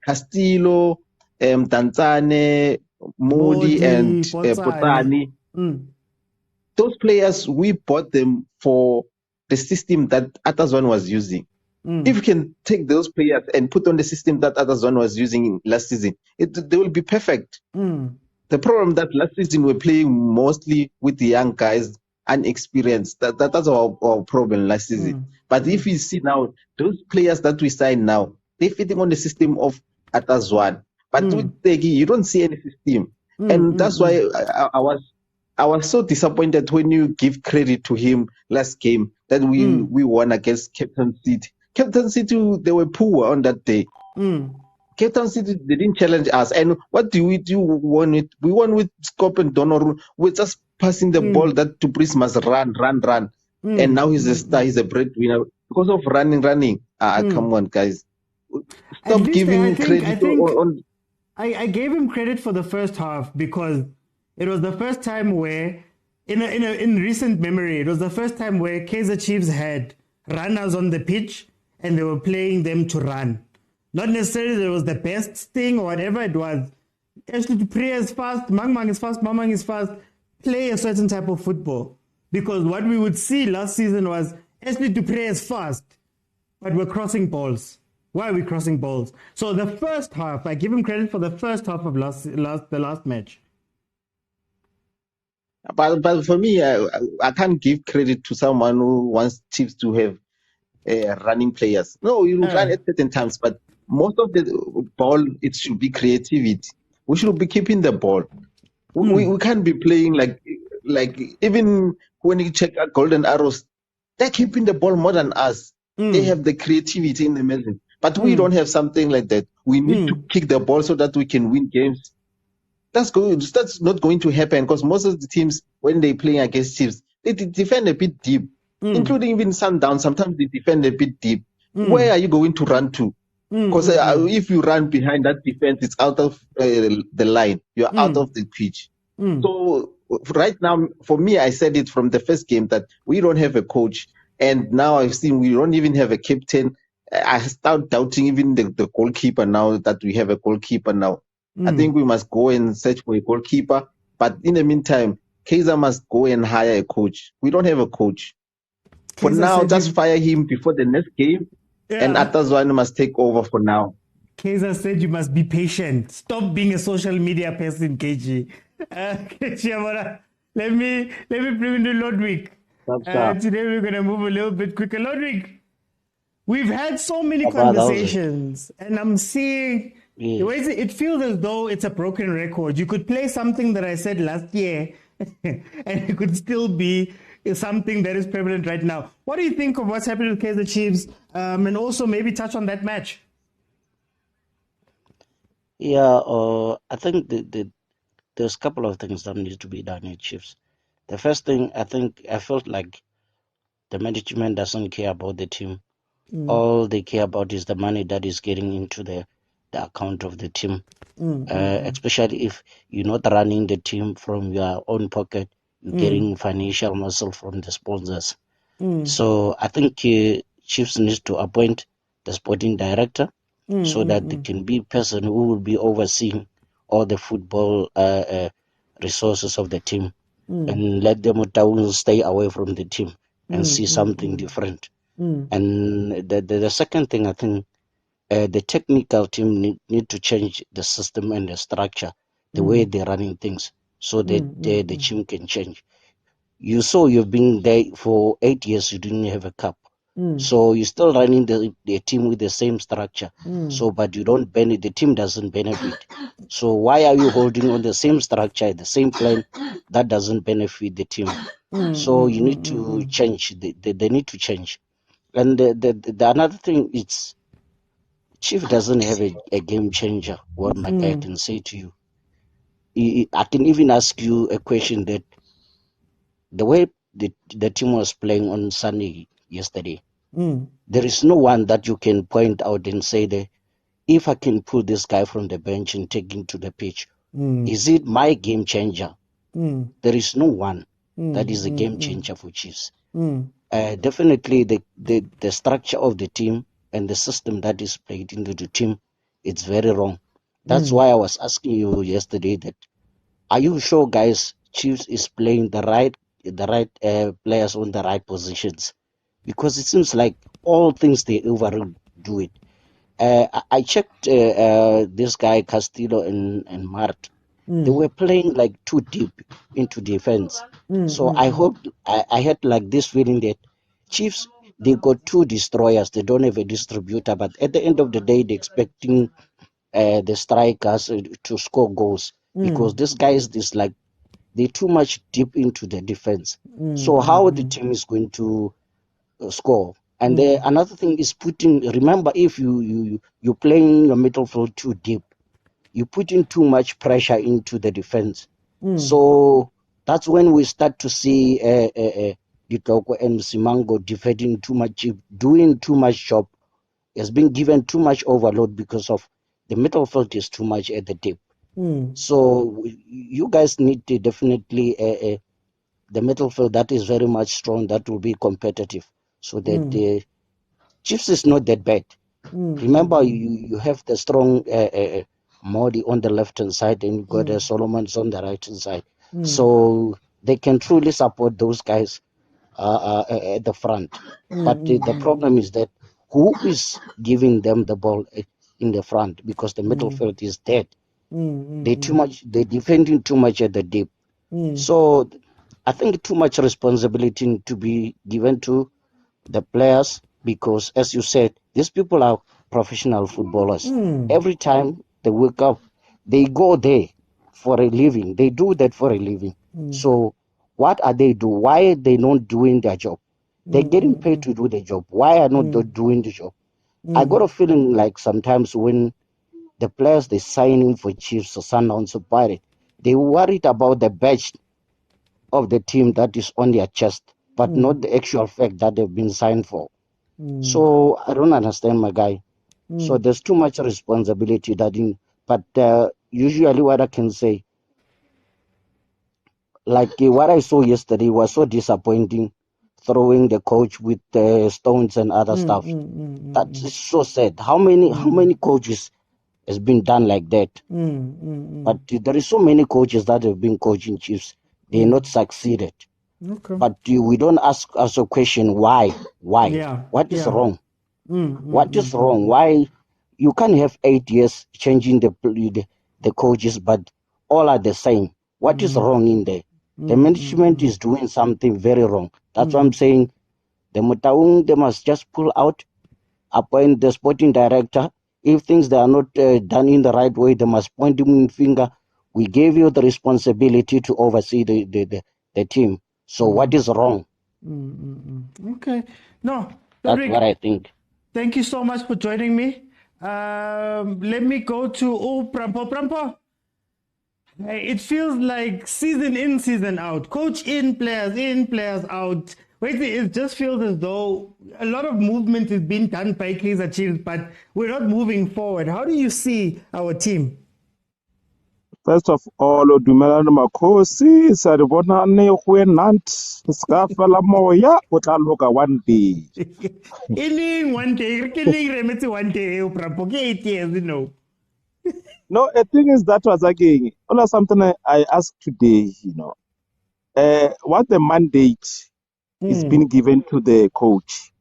Castillo, Tanzane, Modi, and Potani. Those players, we bought them for the system that Atazwan was using. If you can take those players and put on the system that Atazwan was using last season, they will be perfect. The problem that last season we're playing mostly with the young guys, unexperienced. That's our problem last season. But if you see now, those players that we sign now, they're fitting on the system of Atazwan. But with Tegi, you don't see any system. And that's why I was so disappointed when you give credit to him last game that we won against Captain City. Captain City, they were poor on that day. Captain City, they didn't challenge us. And what do? We won with? We won with Scop and Donoru. We're just passing the ball that Patrice must run. And now he's a star, he's a breadwinner. Because of running. Come on, guys. Stop giving credit. I gave him credit for the first half because it was the first time where, in recent memory, it was the first time where Kaizer Chiefs had runners on the pitch and they were playing them to run. Not necessarily it was the best thing or whatever it was. Actually, to play is fast, Mang is fast, Mamang is fast. Play a certain type of football. Because what we would see last season was actually to play is fast, but we're crossing balls. Why are we crossing balls? So the first half, I give him credit for the first half of the last match. But for me, I can't give credit to someone who wants Chiefs to have running players. No, you run at certain times, but most of the ball, it should be creativity. We should be keeping the ball. We can't be playing like even when you check out Golden Arrows, they're keeping the ball more than us. They have the creativity in the middle. But we don't have something like that. We need to kick the ball so that we can win games. That's not going to happen because most of the teams, when they're playing against Chiefs, they defend a bit deep, including even Sundowns. Sometimes they defend a bit deep. Where are you going to run to? Because if you run behind that defense, it's out of the line. You're out of the pitch. So right now, for me, I said it from the first game that we don't have a coach. And now I've seen we don't even have a captain. I start doubting even the goalkeeper now that we have a goalkeeper now. I think we must go and search for a goalkeeper. But in the meantime, Kaizer must go and hire a coach. We don't have a coach. For now, just fire him before the next game. And Atazwan must take over for now. Kaizer said you must be patient. Stop being a social media person, KG. Let me bring in the Lodwick. Today we're going to move a little bit quicker. Lodwick, we've had so many conversations, and I'm seeing the way it feels as though it's a broken record. You could play something that I said last year, and it could still be something that is prevalent right now. What do you think of what's happening with Kaizer Chiefs, and also maybe touch on that match? Yeah, I think there's a couple of things that need to be done in Chiefs. The first thing, I felt like the management doesn't care about the team. All they care about is the money that is getting into the account of the team. Especially if you're not running the team from your own pocket, you're getting financial muscle from the sponsors. So I think Chiefs needs to appoint the sporting director so that there can be a person who will be overseeing all the football resources of the team and let the Motaung stay away from the team and see something different. And the second thing, I think the technical team need to change the system and the structure, the way they're running things, so that the team can change. You saw you've been there for 8 years, you didn't have a cup. So you're still running the team with the same structure. So, but you don't benefit, the team doesn't benefit. So why are you holding on the same structure, the same plan that doesn't benefit the team? So you need to change. They need to change. And the another thing is, Chief doesn't have a game changer. What I can say to you, I can even ask you a question that the way the team was playing on Sunday yesterday, there is no one that you can point out and say that if I can pull this guy from the bench and take him to the pitch, Is it my game changer? There is no one that is a game changer for Chiefs. Definitely the structure of the team and the system that is played into the team, it's very wrong. That's why I was asking you yesterday that, are you sure, guys, Chiefs is playing the right players on the right positions? Because it seems like all things they overdo it. I checked this guy Castillo and Mart. They were playing like too deep into defense. So I had like this feeling that Chiefs, they got two destroyers. They don't have a distributor, but at the end of the day, they're expecting the strikers to score goals, because this guy is this like they're too much deep into the defense. So how the team is going to score? And another thing is putting. Remember, if you're playing your midfield too deep, you put in too much pressure into the defense. So that's when we start to see Ditoko and Simango defending too much, doing too much job, has been given too much overload because of the midfield is too much at the deep. So you guys need to definitely the midfield that is very much strong, that will be competitive, so that the Chiefs is not that bad. Remember, you have the strong Modi on the left hand side, and you got Solomon's on the right hand side, so they can truly support those guys at the front. But the problem is that who is giving them the ball in the front, because the midfield is dead. They too much. They defending too much at the deep. So I think too much responsibility to be given to the players, because, as you said, these people are professional footballers. Every time they wake up, they go there for a living. They do that for a living. So what are they do? Why are they not doing their job? They're getting paid to do the job. Why are not they doing the job? I got a feeling like sometimes when the players they signing for Chiefs or Sundowns or Pirates, they worried about the badge of the team that is on their chest, but not the actual fact that they've been signed for. So I don't understand, my guy. So there's too much responsibility but usually what I can say, like what I saw yesterday was so disappointing, throwing the coach with stones and other stuff. That is so sad. How many coaches has been done like that? But there is so many coaches that have been coaching Chiefs. They not succeeded. But we don't ask us a question, why? What is wrong? What is wrong? Why you can't have 8 years changing the coaches, but all are the same? What is wrong in there? The management is doing something very wrong. That's why I'm saying the Motaung, they must just pull out, appoint the sporting director. If things they are not done in the right way, they must point him in finger. We gave you the responsibility to oversee the team. So what is wrong? Okay. No, that's what I think. Thank you so much for joining me. Let me go to Prampo. It feels like season in, season out. Coach in, players out. Wait, it just feels as though a lot of movement is being done by Kaizer Chiefs, but we're not moving forward. How do you see our team? First of all, dumelana makhosi sa re bona ne go enant ska fela moya o tla loka one day. Killing one day, killing remedy one day, Prampo. 8 years, you know. No, the thing is that was again, only something I asked today, what the mandate is being given to the coach.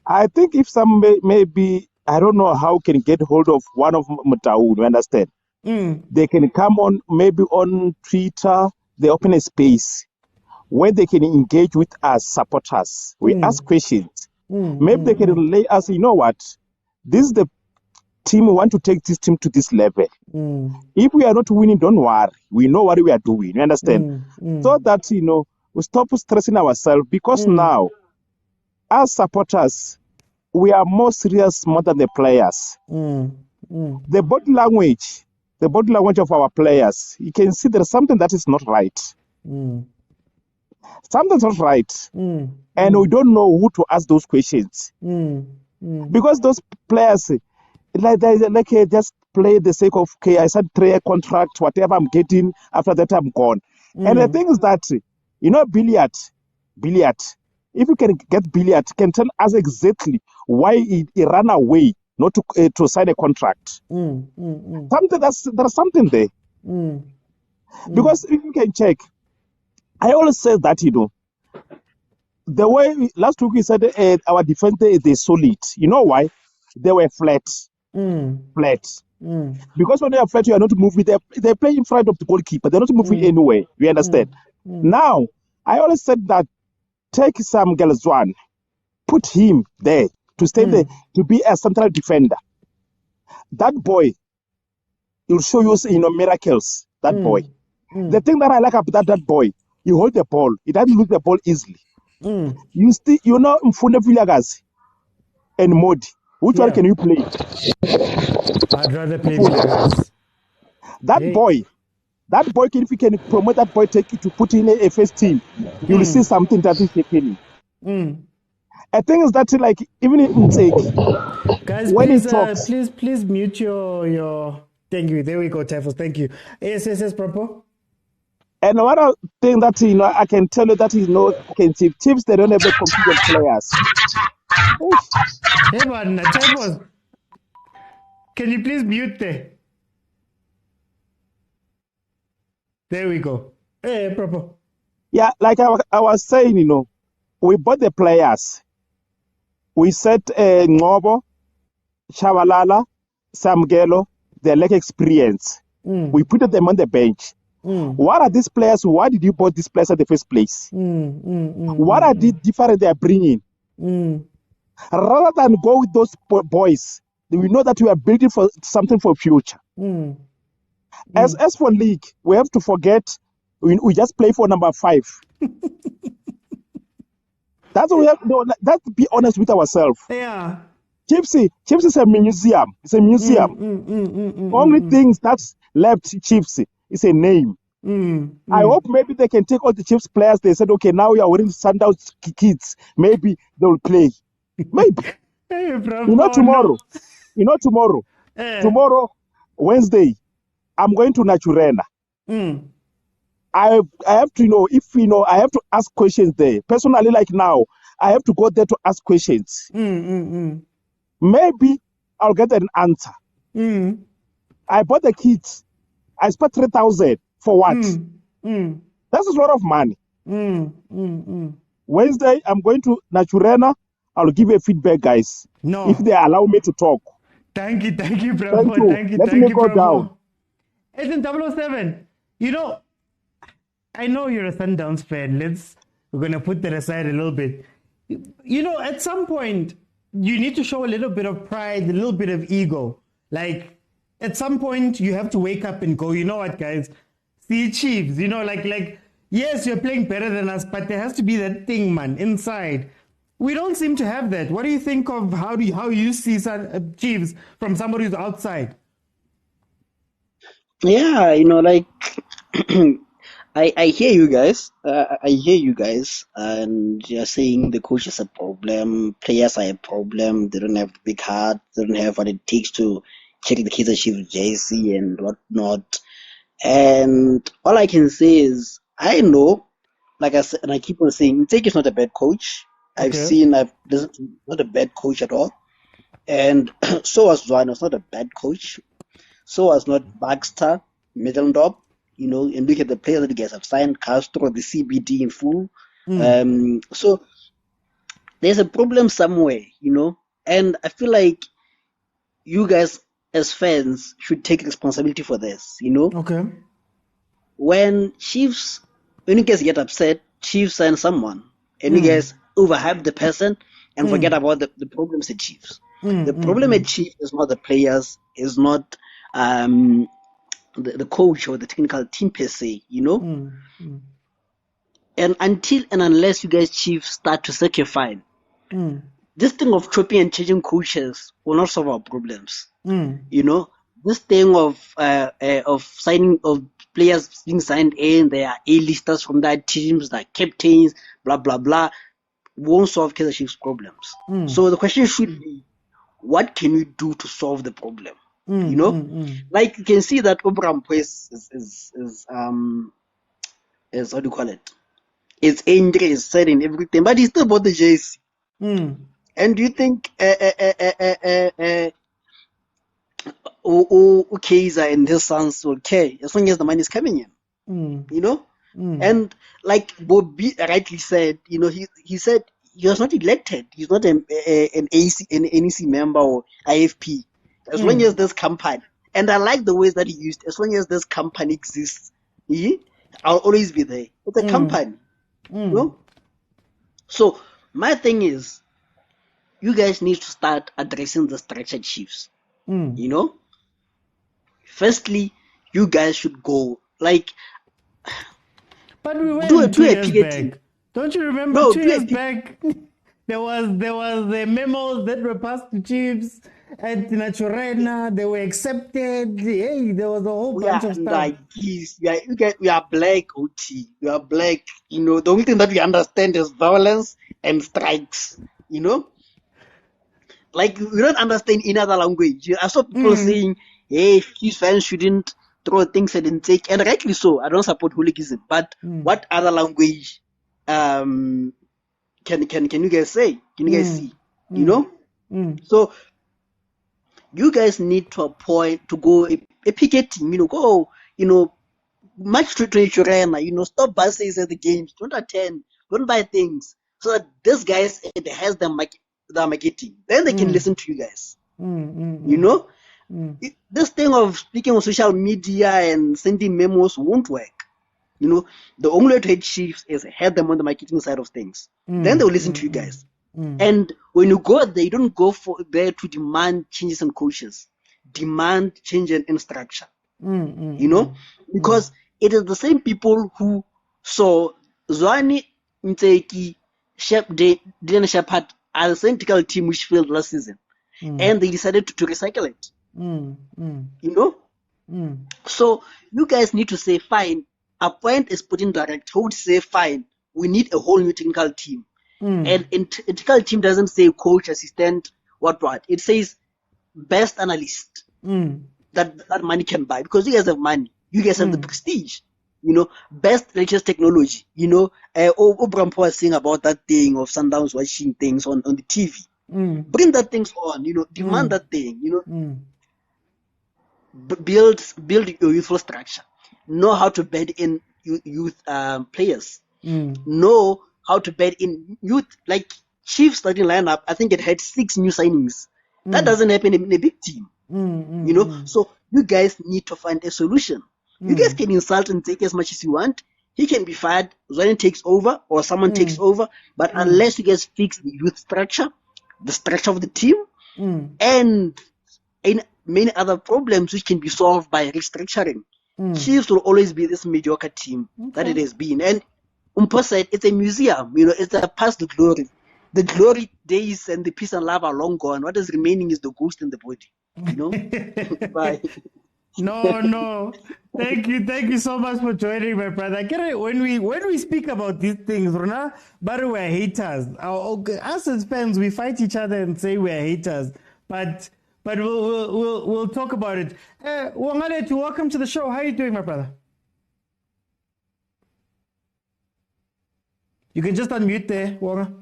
I think if some maybe, I don't know how can get hold of one of Motaung, you understand? They can come on, maybe on Twitter, they open a space where they can engage with us, supporters. We ask questions. Maybe they can relay us, you know what, this is the team, we want to take this team to this level. If we are not winning, don't worry. We know what we are doing. You understand? So that, we stop stressing ourselves, because now, as supporters, we are more serious more than the players. The body language of our players, you can see there's something that is not right. Something's not right. And we don't know who to ask those questions. Because those players, like just play the sake of, okay, I said 3-year contract, whatever I'm getting, after that I'm gone. And the thing is that, billiard, if you can get billiard, can tell us exactly why he ran away not to sign a contract. Something there's something there. Because if you can check, I always say that, the way last week we said our defense they solid. You know why? They were flat. Because when they are flat, you are not moving. They play in front of the goalkeeper. They're not moving anywhere. You understand? Now, I always said that take some Galzwan, put him there to stay there to be a central defender. That boy, he'll show you miracles. That boy. The thing that I like about that boy, he hold the ball. He doesn't lose the ball easily. You still, Mfune Villagaz and Modi. Which one can you play? I'd rather play Villagaz. That boy, if you can promote that boy, take it to put in a first team, you will see something that is happening. I think is that like even in ntseki, guys, when please, he talks, please mute your. Thank you. There we go, Typhus. Thank you. Yes, Propo. And another thing that I can tell you that Chiefs they don't have the competent players. Hey man, Typhus, can you please mute there? There we go. Hey, Propo. Yeah, like I was saying, we bought the players. We said Ngobo, Shabalala, Samgelo, they lack experience. We put them on the bench. What are these players? Why did you buy these players in the first place? What are the different they are bringing? Rather than go with those boys, we know that we are building for something for future. As for league, we have to forget we just play for number 5. That's what we have. No, let's be honest with ourselves. Yeah. Chiefs is a museum. It's a museum. Only things that's left Chiefs is a name. I hope maybe they can take all the Chiefs players. They said, okay, now we are wearing Sundowns kids. Maybe they'll play. Maybe. Hey, bro, tomorrow. Tomorrow, Wednesday, I'm going to Naturena. I have to I have to ask questions there. Personally, like now, I have to go there to ask questions. Maybe I'll get an answer. I bought the kids. I spent 3,000 for what? That's a lot of money. Wednesday, I'm going to Naturena. I'll give you a feedback, guys. No. If they allow me to talk. Thank you, bro. Thank you. Let me go down. Agent 007, I know you're a Sundowns fan. We're going to put that aside a little bit. At some point, you need to show a little bit of pride, a little bit of ego. Like, at some point, you have to wake up and go, you know what, guys? See Chiefs, yes, you're playing better than us, but there has to be that thing, man, inside. We don't seem to have that. What do you think of how you see Chiefs from somebody who's outside? Yeah, I hear you guys. And you're saying the coach is a problem, players are a problem. They don't have big heart. They don't have what it takes to carry the Kaizer Chiefs jersey and whatnot. And all I can say is, I know, like I said, and I keep on saying, ntseki is not a bad coach. This is not a bad coach at all. And so was Zwana, was not a bad coach. So was not Baxter, Middendorp, and look at the players that you guys have signed, Castro, the CBD in full. So there's a problem somewhere, and I feel like you guys as fans should take responsibility for this, Okay. When you guys get upset, Chiefs sign someone, and you guys overhype the person and forget about the problems at Chiefs. The problem at Chiefs is not the players, is not the coach or the technical team per se, And until and unless you guys Chiefs start to sacrifice, this thing of chopping and changing coaches will not solve our problems. This thing of signing of players being signed in, they are A-listers from that teams, like captains, blah blah blah, won't solve Kaizer Chiefs' problems. So the question should be, what can we do to solve the problem? You know, like you can see that Obrampo is what do you call it? It's angry, is sad and everything, but he still bought the jersey. And do you think Kaizer and his sons will care as long as the money is coming in? You know? And like Bobby rightly said, you know, he said he was not elected. He's not an NEC member or IFP. As long as this company, and I like the ways that he used, as long as this company exists, I'll always be there. It's a company. You know? So my thing is, you guys need to start addressing the structure chiefs. You know? Firstly, you guys should go like. But we went 2 years back. Don't you remember 2 years back? There was the memos that were passed to chiefs at Naturena. They were accepted. Hey, there was a whole bunch of stuff. Like geez, we are black, OT. We are black. You know, the only thing that we understand is violence and strikes. You know, like we don't understand any other language. I saw people saying, "Hey, Chiefs fans shouldn't throw things at ntseki," and rightly so. I don't support hooliganism, but what other language can you guys say? Can you guys see? You know, so you guys need to appoint to go a picket team. You know, go. You know, match to Jordaan. You know, stop buses at the games. Don't attend. Don't buy things. So that this guys it has the marketing. Then they can listen to you guys. You know. This thing of speaking on social media and sending memos won't work. You know, the only way to hit chiefs is have them on the marketing side of things. Then they'll listen to you guys. And when you go there, you don't go there to demand changes in coaches, demand change in structure. You know, because it is the same people who saw Zwani, Ntseki, Dylan Shepherd as a central team which failed last season, and they decided to recycle it. You know, so you guys need to say, fine, a point is put in direct. Who would say, fine, we need a whole new technical team. And a technical team doesn't say coach, assistant, what. It says best analyst that money can buy, because you guys have money. You guys have the prestige. You know, best latest technology. You know, Obrampo was saying about that thing of Sundowns watching things on the TV. Bring that things on. You know, demand that thing. You know. Build your youthful structure. Know how to bed in youth players. Know how to bed in youth. Like Chiefs starting lineup, I think it had 6 new signings. That doesn't happen in a big team. You know, so you guys need to find a solution. You guys can insult and take as much as you want. He can be fired when it takes over or someone takes over. But unless you guys fix the youth structure, the structure of the team, and many other problems which can be solved by restructuring, Chiefs will always be this mediocre team that it has been. And Umpo said it's a museum. You know, it's a past glory. The glory days and the peace and love are long gone. What is remaining is the ghost in the body. You know. Bye. No. Thank you so much for joining, my brother. When we speak about these things, Rona, but we're haters. Us as fans, we fight each other and say we're haters. But we'll talk about it. Wangale, welcome to the show. How are you doing, my brother? You can just unmute there, Wanga.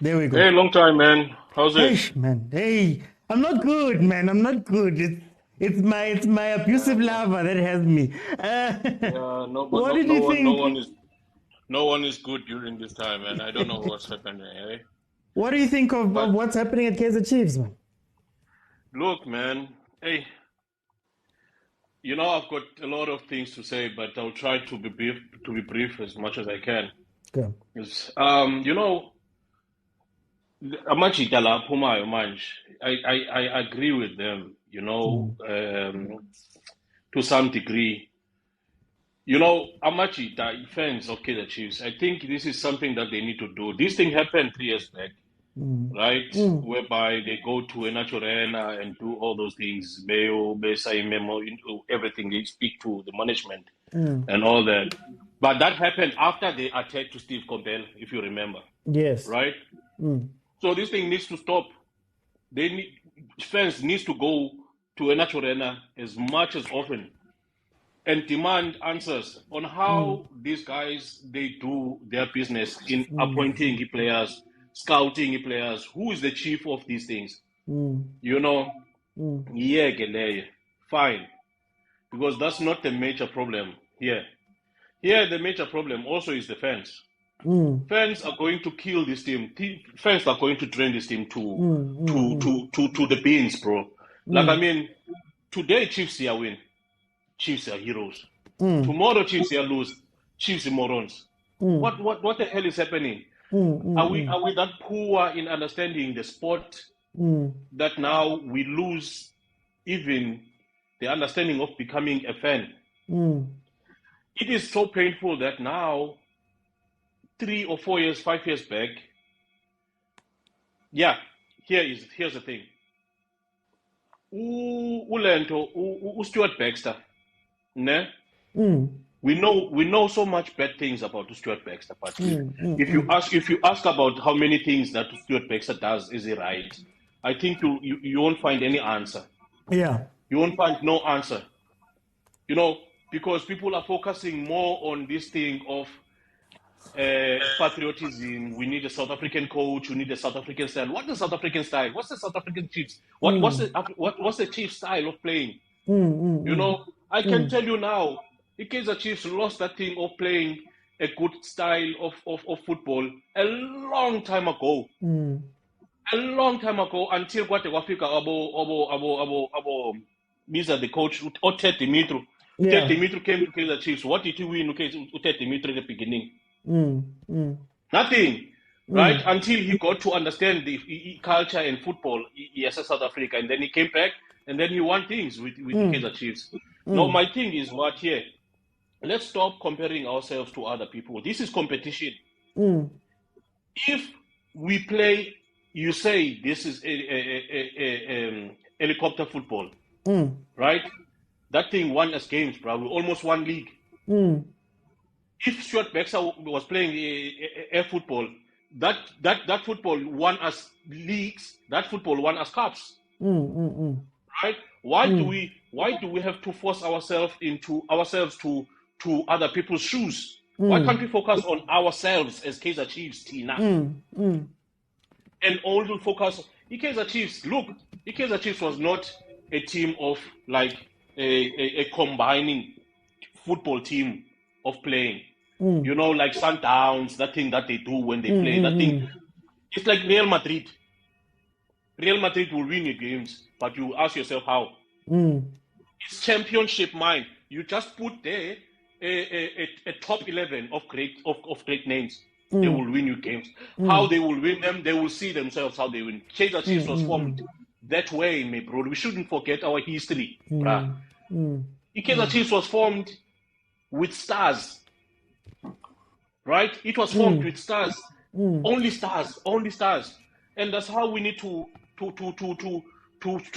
There we go. Hey, long time, man. How's it? Hey, man. Hey, I'm not good, man. I'm not good. It's my abusive lover that has me. What did you think? No one is good during this time, man. I don't know what's happening. Eh? What do you think of what's happening at Kaizer Chiefs, man? Look, man. Hey, you know, I've got a lot of things to say, but I'll try to be brief as much as I can. Okay. You know, I agree with them, you know, to some degree. You know, Amachita fans of Kaizer Chiefs, I think this is something that they need to do. This thing happened 3 years back, right? Whereby they go to a Naturena and do all those things, Memo, everything. They speak to the management and all that. But that happened after they attacked to Steve Komphela, if you remember. Yes. Right? So this thing needs to stop. Fans needs to go to a naturena as much as often and demand answers on how these guys, they do their business in appointing players, scouting players. Who is the chief of these things? You know, yeah, Geleye, fine. Because that's not the major problem here. Here, the major problem also is the fans. Fans are going to kill this team. Fans are going to drain this team to the bins, bro. Like, I mean, today Chiefs here win. Chiefs are heroes. Tomorrow Chiefs here lose. Chiefs are morons. What the hell is happening? Are we that poor in understanding the sport that now we lose even the understanding of becoming a fan? It is so painful that now 3 or 4 years, 5 years back, yeah, here's the thing. Stuart Baxter, ne? We know so much bad things about Stuart Baxter, but if you ask about how many things that Stuart Baxter does is he right, I think you won't find any answer. Yeah, you won't find no answer. You know, because people are focusing more on this thing of patriotism. We need a South African coach. We need a South African style. What's the South African style? What's the South African Chiefs? What's the Chiefs style of playing? You know, I can tell you now, the Kaizer Chiefs lost that thing of playing a good style of football a long time ago. A long time ago, until kwade kwafika abo Misa, the coach, or Ted Dimitru. Ted Dimitru came to Kaizer Chiefs. What did he win Ted Dimitru in the beginning? Nothing, right? Until he got to understand the culture and football, yes, South Africa, and then he came back, and then he won things with Kaizer Chiefs. Now, my thing is what here? Let's stop comparing ourselves to other people. This is competition. If we play, you say this is a helicopter football, right? That thing won us games, bro. We almost won league. If Stuart Baxter was playing air football, that football won us leagues. That football won us cups. Right? Why do we have to force ourselves to other people's shoes? Why can't we focus on ourselves as Kaizer Chiefs, Tina? And only focus on Kaizer Chiefs. Look, the Kaizer Chiefs was not a team of like a combining football team of playing. You know, like Sundowns, that thing that they do when they play, that thing. It's like Real Madrid. Real Madrid will win your games, but you ask yourself how. It's championship mind. You just put there a top 11 of great names. They will win you games. How they will win them, they will see themselves how they win. Kaizer Chiefs was formed that way, my bro. We shouldn't forget our history, bruh. Kaizer Chiefs was formed with stars. Right? It was formed with stars. Only stars. And that's how we need to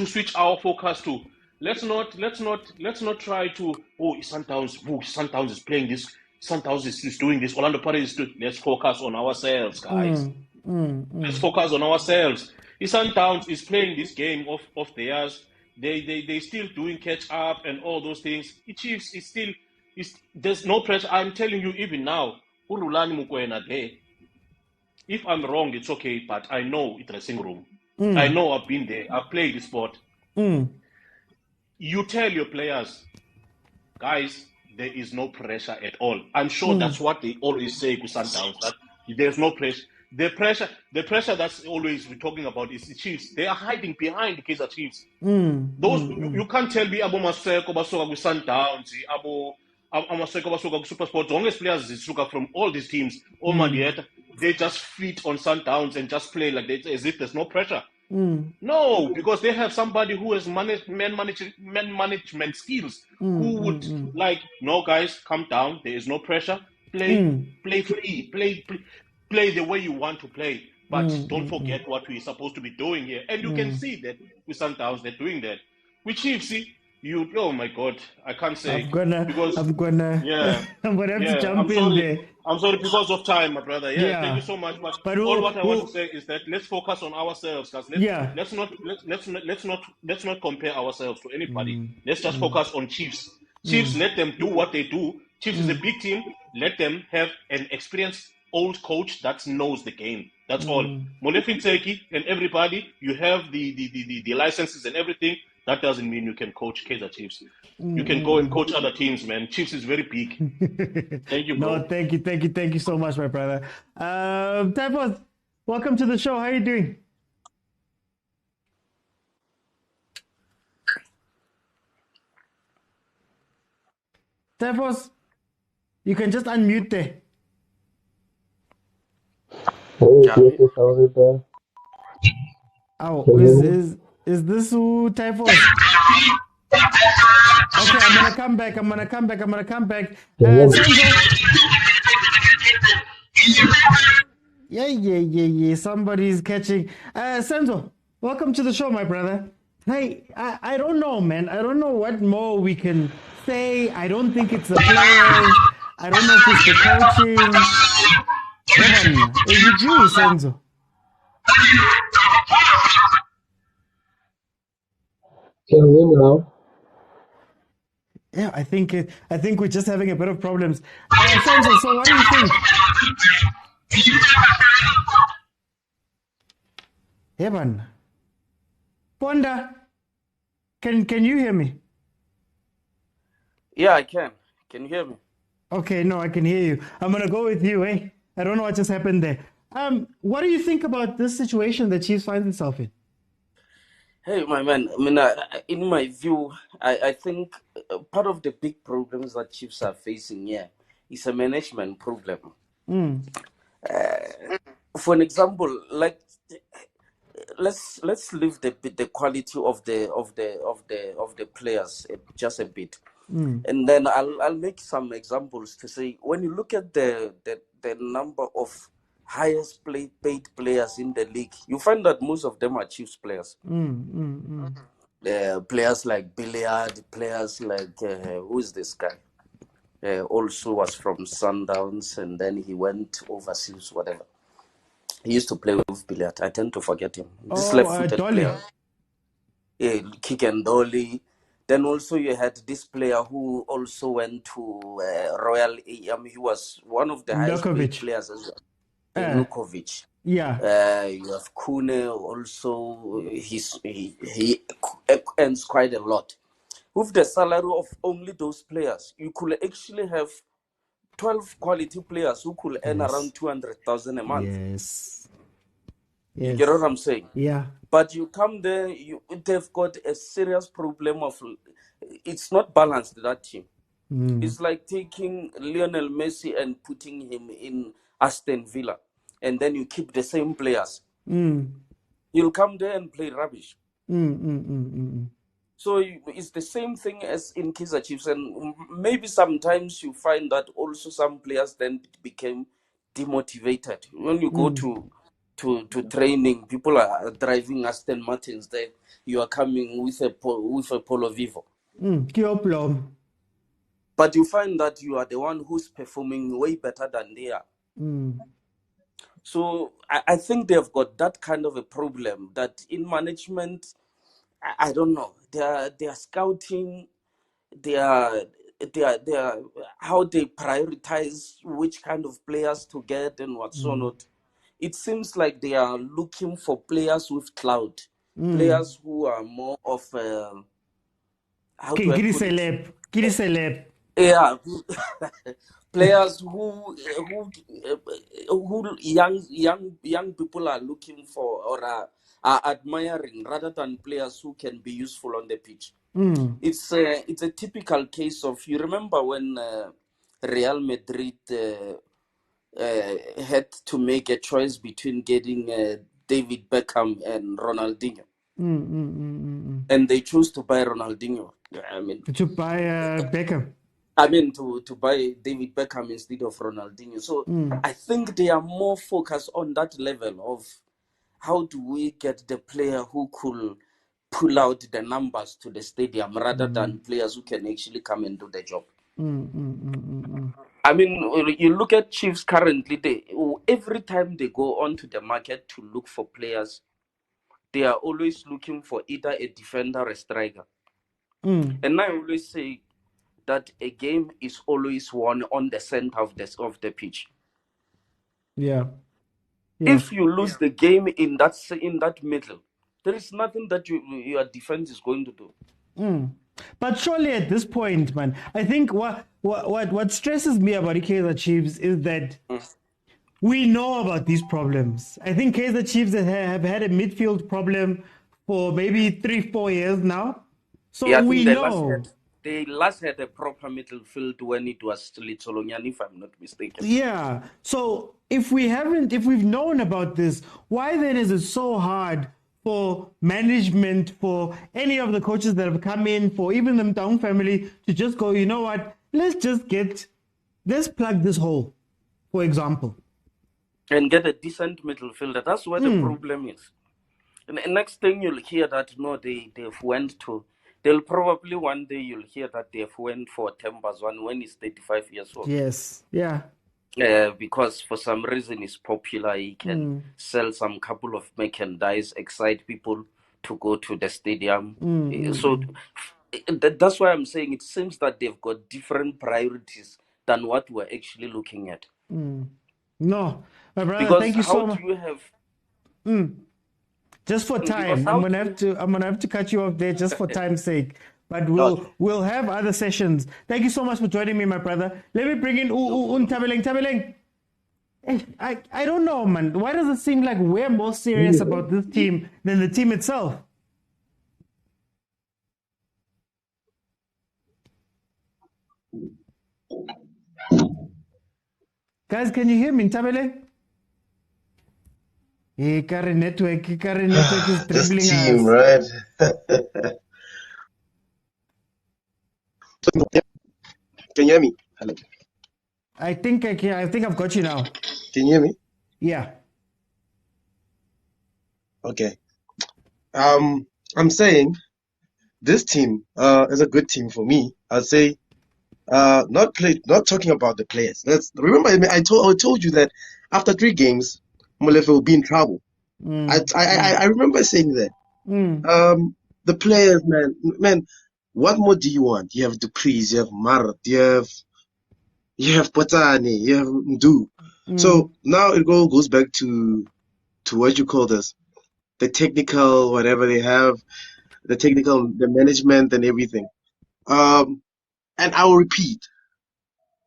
switch our focus to. Let's not try to Sundowns is playing this, Sundowns is doing this, Orlando Pirates is doing. Let's focus on ourselves, guys. Let's focus on ourselves. Sundowns is playing this game of theirs. They still doing catch up and all those things. The Chiefs is still there's no pressure. I'm telling you, even now, Rulani Mokwena there. If I'm wrong, it's okay, but I know it's dressing room. I know I've been there. I've played the sport. You tell your players, guys, there is no pressure at all. I'm sure that's what they always say to Sundowns, that there's no pressure. The pressure that's always we're talking about is the Chiefs. They are hiding behind the Kaizer Chiefs. Those you can't tell me Abo Maseko Basoka with Sundowns, Abo Maseko Basoka with Super Sports. The longest players is from all these teams, all Madieta, they just fit on Sundowns and just play like that as if there's no pressure. No, because they have somebody who has man management skills, who would like, no guys, calm down. There is no pressure. Play free. Play the way you want to play. But don't forget what we're supposed to be doing here. And you can see that with Sundowns, they're doing that. With Chiefs, oh my God, I can't say I'm gonna because I'm yeah, gonna have to yeah. jump in there. I'm sorry because of time, my brother. Yeah, thank you Yeah. so much. But But all what I want to say is that let's focus on ourselves, guys. yeah. Let's not compare ourselves to anybody. Let's just focus on Chiefs. Chiefs, let them do what they do. Chiefs is a big team. Let them have an experienced old coach that knows the game. That's all. Molefi, ntseki, and everybody, you have the licenses and everything. That doesn't mean you can coach Kaizer Chiefs. You can go and coach other teams, man. Chiefs is very big. Thank you, bro. No, thank you so much, my brother. Typhos, welcome to the show. How are you doing? Typhos, you can just unmute there. Oh, is this who Typhos? Okay, I'm gonna come back. Senzo. Yeah. Somebody's catching. Senzo, welcome to the show, my brother. Hey, I don't know, man. I don't know what more we can say. I don't think it's the players. I don't know if it's the coaching. Evan, is it you, Senzo? Can you hear me now? Yeah, I think we're just having a bit of problems. Senzo, so what do you think? Evan, Ponda, can you hear me? Yeah, I can. Can you hear me? Okay, no, I can hear you. I'm gonna go with you, eh? I don't know what just happened there. What do you think about this situation that Chiefs finds itself in? Hey, my man. I mean, in my view, I think part of the big problems that Chiefs are facing here is a management problem. For an example, like let's leave the quality of the players just a bit, and then I'll make some examples to say when you look at the number of highest paid players in the league, you find that most of them are Chiefs players. Players like Billiard, players like who is this guy? Also was from Sundowns, and then he went overseas, whatever. He used to play with Billiard. I tend to forget him. This left-footed player. Yeah, Kick and Dolly. Then also you had this player who also went to Royal. He was one of the highest paid players as well. Nukovic. Yeah. You have Khanye also. He earns quite a lot. With the salary of only those players, you could actually have 12 quality players who could earn around 200,000 a month. Yes. You get what I'm saying? Yeah. But you come there, they've got a serious problem of it's not balanced, that team. It's like taking Lionel Messi and putting him in Aston Villa, and then you keep the same players. He'll come there and play rubbish. So it's the same thing as in Kaizer Chiefs, and maybe sometimes you find that also some players then became demotivated. When you go to training, people are driving Aston Martins there. You are coming with a Polo Vivo. But you find that you are the one who's performing way better than they are. So I think they've got that kind of a problem that in management, I don't know, they are scouting, they are how they prioritize which kind of players to get and what's so not. It seems like they are looking for players with clout, players who are more of how do I put it? Yeah, players who young people are looking for or are admiring rather than players who can be useful on the pitch. It's a typical case of, you remember when Real Madrid had to make a choice between getting David Beckham and Ronaldinho. And they chose to buy Ronaldinho. I mean, to buy Beckham. I mean, to buy David Beckham instead of Ronaldinho. So I think they are more focused on that level of how do we get the player who could pull out the numbers to the stadium rather than players who can actually come and do the job. I mean, you look at Chiefs currently, every time they go onto the market to look for players, they are always looking for either a defender or a striker. And I always say that a game is always won on the center of the pitch. Yeah. If you lose the game in that middle, there is nothing that your defense is going to do. But surely at this point, man, I think what stresses me about the Kaizer Chiefs is that we know about these problems. I think Kaizer Chiefs have had a midfield problem for maybe 3-4 years now. So yeah, we know. They last had a proper midfield when it was Litsolonyan, if I'm not mistaken. Yeah. So if we've known about this, why then is it so hard for management, for any of the coaches that have come in, for even the Motaung family to just go, you know what, let's plug this hole, for example. And get a decent midfielder. That's where the problem is. And the next thing you'll hear that, they've went to... They'll probably one day you'll hear that they've went for Tembazwan when he's 35 years old. Yes, yeah. Because for some reason he's popular, he can sell some couple of merchandise, excite people to go to the stadium. So that's why I'm saying it seems that they've got different priorities than what we're actually looking at. No, my brother, because thank you so much. How do you have... Just for time, I'm gonna have to cut you off there just for time's sake. But we'll have other sessions. Thank you so much for joining me, my brother. Let me bring in Tabeleng. I don't know, man. Why does it seem like we're more serious about this team than the team itself? Guys, can you hear me, Tabeleng? Current network is dribbling this team, us. Right? Can you hear me? Hello. I think I've got you now. Can you hear me? Yeah. Okay. I'm saying this team is a good team for me. I'd say not talking about the players. Let's remember I told you that after 3 games Molefi will be in trouble. I remember saying that. The players, man, what more do you want? You have Dupreez, you have Marat, you have Potani, you have Mdu. So now it goes back to what you call this, the technical, whatever they have, the management and everything. And I will repeat,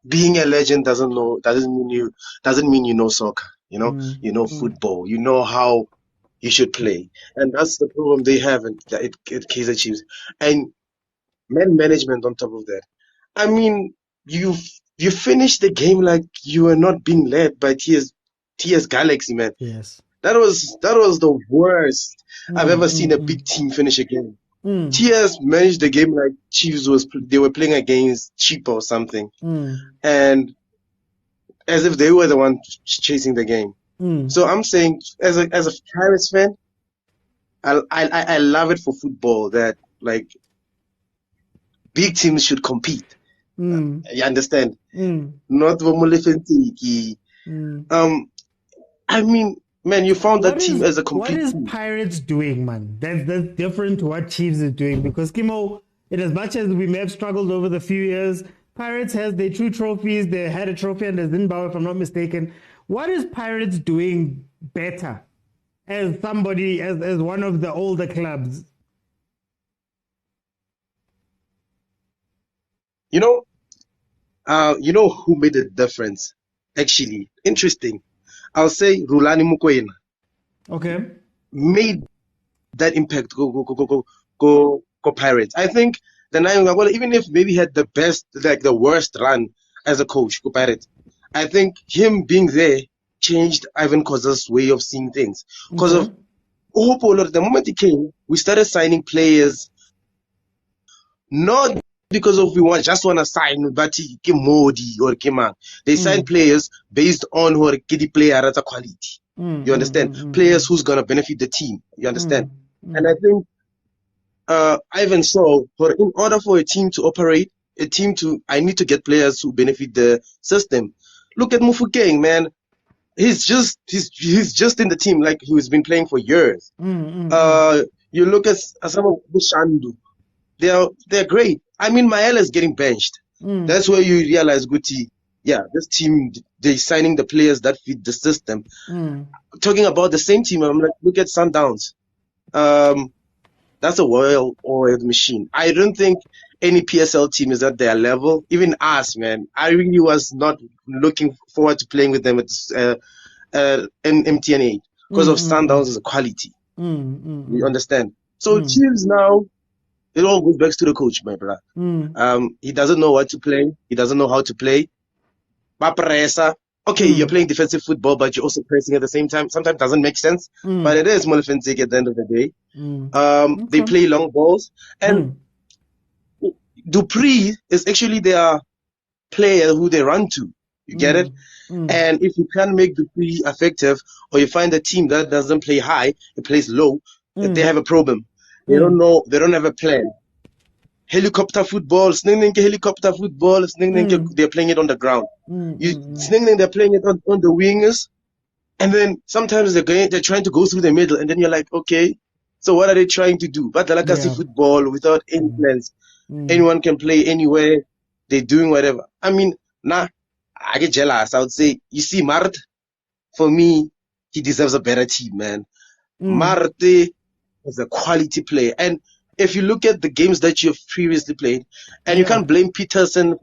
being a legend doesn't mean you know soccer. You know football. You know how you should play, and that's the problem they have at Kaizer Chiefs. And management on top of that. I mean, you finished the game like you were not being led by TS Galaxy, man. Yes, that was the worst I've ever seen a big team finish a game. TS managed the game like Chiefs they were playing against Cheap or something, and as if they were the one chasing the game. So I'm saying, as a Pirates fan, I love it for football that like big teams should compete. You understand? Not for molefi. I mean, man, you found that team as a complete team. What is team. Pirates doing, man? That's different to what Chiefs is doing. Because Kimo, in as much as we may have struggled over the few years, Pirates has their 2 trophies. They had a trophy under Zimbabwe, if I'm not mistaken. What is Pirates doing better as somebody, as one of the older clubs? You know who made a difference? Actually, interesting. I'll say Rulani Mokwena. Okay. Made that impact go Pirates. I think the Nine, even if maybe had the best, like the worst run as a coach, go Pirates. I think him being there changed Ivan Khoza's way of seeing things. Because of the moment he came, we started signing players, not because of just want to sign Modi or Kimang. They sign players based on who are player at a quality. You understand? Players who's gonna benefit the team. You understand? And I think Ivan saw, in order for a team to operate, I need to get players who benefit the system. Look at Mufukeng, man. He's just in the team like he's been playing for years. You look at some of Bushandu. They're great. I mean, Maela is getting benched. That's where you realize, Guti, yeah, this team, they're signing the players that fit the system. Talking about the same team, I'm like, look at Sundowns. That's a well-oiled machine. I don't think any PSL team is at their level. Even us, man. I really was not looking forward to playing with them at MTN8 because of Sundowns' quality. You understand? So Chiefs now, it all goes back to the coach, my brother. He doesn't know what to play. He doesn't know how to play. Papresa. Okay, you're playing defensive football, but you're also pressing at the same time. Sometimes it doesn't make sense, but it is molefi ntseki at the end of the day. They play long balls, and Dupree is actually their player who they run to. You get it? And if you can't make Dupree effective, or you find a team that doesn't play high, it plays low, they have a problem. They don't know. They don't have a plan. Helicopter football, helicopter football, they're playing it on the ground. They're playing it on the wingers, and then sometimes they're trying to go through the middle, and then you're like, okay, so what are they trying to do? But like I see football without any plans. Anyone can play anywhere. They're doing whatever. I mean, I get jealous. I would say, you see, Mart, for me, he deserves a better team, man. Marte is a quality player, and if you look at the games that you've previously played, and you can't blame Peterson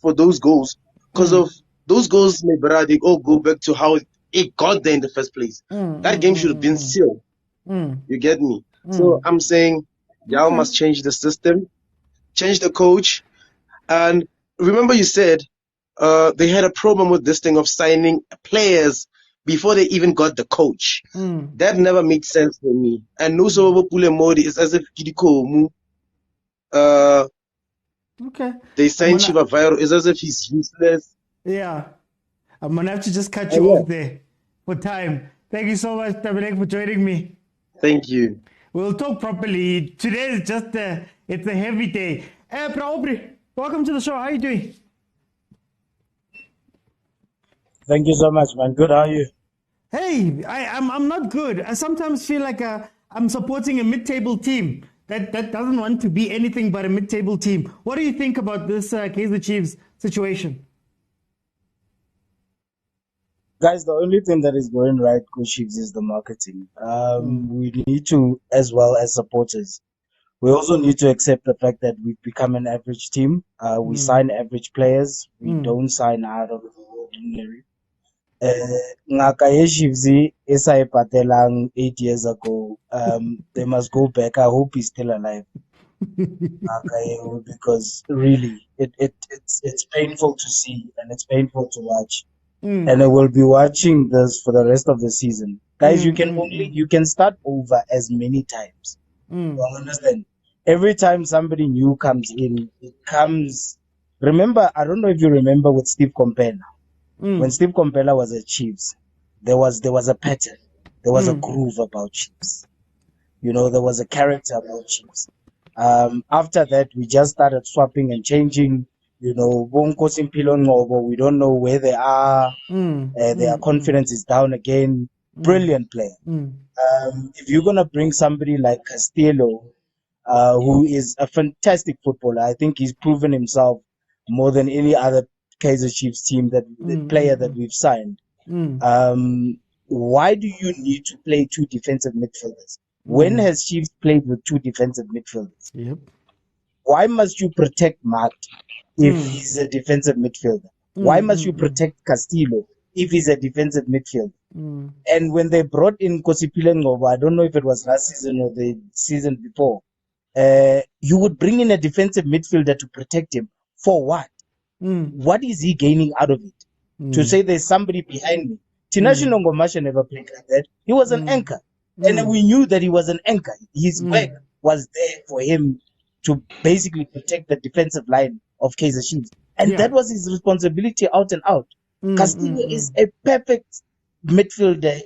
for those goals, because of those goals, my brother, they all go back to how it got there in the first place. That game should have been sealed. You get me? So I'm saying, y'all must change the system, change the coach, and remember you said they had a problem with this thing of signing players before they even got the coach. That never made sense for me. And no so Pule Modi is as if Kidiko they signed Shiva Vairo is as if he's useless. Yeah. I'm gonna have to just cut you off there for time. Thank you so much, Zamalek, for joining me. Thank you. We'll talk properly. Today is just it's a heavy day. Praobri, welcome to the show. How are you doing? Thank you so much, man. Good, how are you? Hey, I'm not good. I sometimes feel like I'm supporting a mid-table team that doesn't want to be anything but a mid-table team. What do you think about this Kaizer Chiefs situation? Guys, the only thing that is going right, Coach Chiefs, is the marketing. We need to, as well as supporters, we also need to accept the fact that we've become an average team. We sign average players. We don't sign out of the ordinary. Ngaka Yeshivzi Esai 8 years ago. They must go back. I hope he's still alive. Because really, it's painful to see and it's painful to watch. And I will be watching this for the rest of the season. Guys, you can start over as many times. You understand? Every time somebody new comes in, it comes. Remember, I don't know if you remember with Steve Komphela. When Steve Komphela was at Chiefs, there was a pattern, there was a groove about Chiefs. You know, there was a character about Chiefs. After that, we just started swapping and changing. You know, we don't know where they are. Their confidence is down again. Brilliant player. If you're gonna bring somebody like Castillo, who is a fantastic footballer, I think he's proven himself more than any other Kaizer Chiefs team the player that we've signed. Why do you need to play two defensive midfielders? When has Chiefs played with two defensive midfielders? Why must you protect Mart if he's a defensive midfielder? Why must you protect Castillo if he's a defensive midfielder? And when they brought in Kosipile Ngobo, I don't know if it was last season or the season before, you would bring in a defensive midfielder to protect him. For what? What is he gaining out of it? To say there's somebody behind me. Tinashe Nongomasha never played like that. He was an anchor. And we knew that he was an anchor. His work was there for him to basically protect the defensive line of Kaizer Chiefs. And that was his responsibility out and out. Castillo is a perfect midfielder.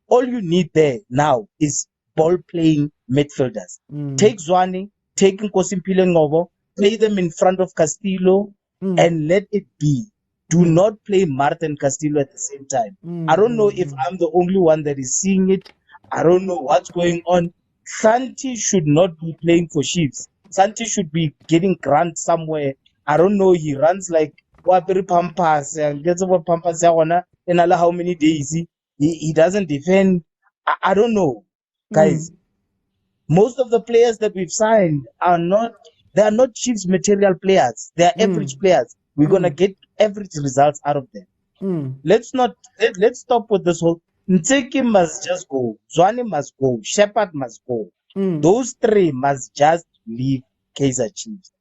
All you need there now is ball-playing midfielders. Take Zwane, take Nkosimpile Ngobo, play them in front of Castillo, and let it be. Do not play Martin Castillo at the same time. I don't know if I'm the only one that is seeing it. I don't know what's going on. Santi should not be playing for Chiefs. Santi should be getting grant somewhere. I don't know. He runs like Wapiri Pampas and gets over Pampas in Allah how many days he doesn't defend. I don't know, guys. Most of the players that we've signed are not Chiefs material players. They are average players. We're gonna get average results out of them. Let's stop with this whole Ntseki must just go, Zwane must go, Shepard must go. Those three must just leave Kaizer Chiefs.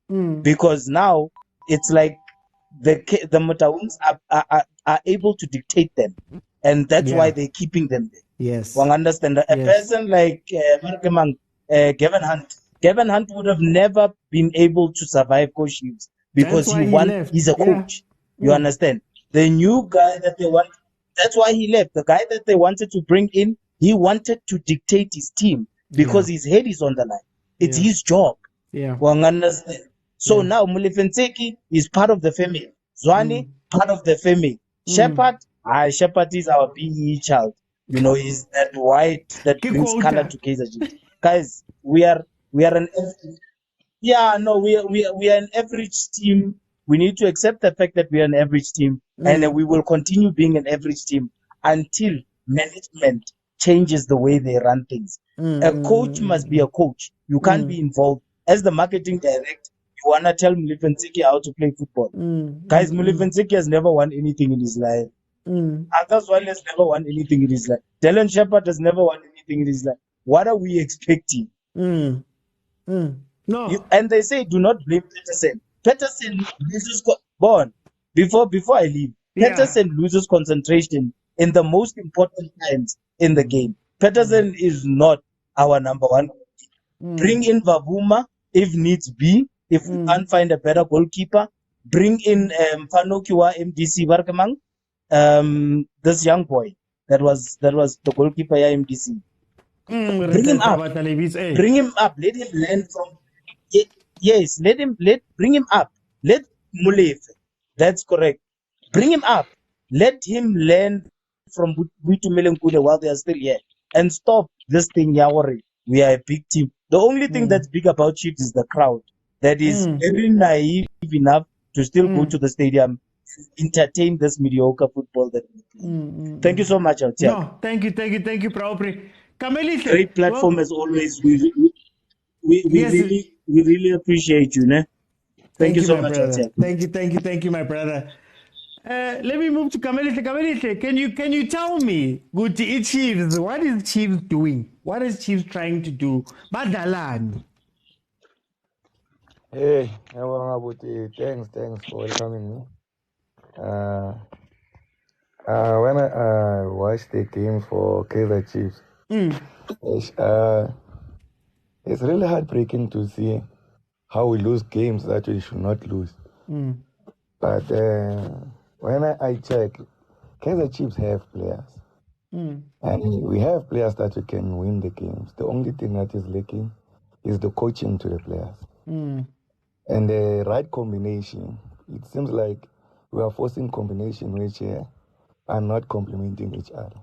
Because now it's like the Motaungs are able to dictate them, and that's why they're keeping them there. Yes. One understand a person like Gavin Hunt would have never been able to survive Coach Hughes because he's a coach. You understand? The new guy that they want, that's why he left. The guy that they wanted to bring in, he wanted to dictate his team because his head is on the line. It's his job. One understand? So now Ntseki is part of the family. Zwane, part of the family. Shepard is our PE child. You know, he's that white that brings color to Kaizer Chiefs. Guys, we are an we are an average team. We need to accept the fact that we are an average team, and we will continue being an average team until management changes the way they run things. A coach must be a coach. You can't be involved as the marketing director. You wanna tell Ntseki how to play football? Guys, Ntseki has never won anything in his life. Others one has never won anything in his life. Dylan Shepard has never won anything in his life. What are we expecting? No. And they say do not blame Peterson. Peterson loses before I leave. Peterson loses concentration in the most important times in the game. Peterson is not our number one. Bring in Vavuma if needs be. If we can't find a better goalkeeper, bring in Panokiwa MDC Varkamang. This young boy that was the goalkeeper at MDC. Bring him up. Bring him up. Let him learn from. Yes, bring him up. Let molefi. That's correct. Bring him up. Let him learn from Buitumele Nkude while they are still here, and stop this thing. Yawari, we are a big team. The only thing that's big about Chiefs is the crowd. That is very naive enough to still go to the stadium, entertain this mediocre football that we play. Thank you so much, Altiak. No, thank you, Praopri. Kamelise. Great platform as always. We really appreciate you, ne? Thank you so much, Altiak. Thank you, my brother. Let me move to Kamelise. Kamelise, can you tell me, Guti Chiefs, what is Chiefs doing? What is Chiefs trying to do? Badalani. Hey, thanks for welcoming me. When I watched the game for Kaizer Chiefs, it's really heartbreaking to see how we lose games that we should not lose. But when I check, Kaizer Chiefs have players. And we have players that we can win the games. The only thing that is lacking is the coaching to the players. And the right combination. It seems like we are forcing combination which are not complementing each other.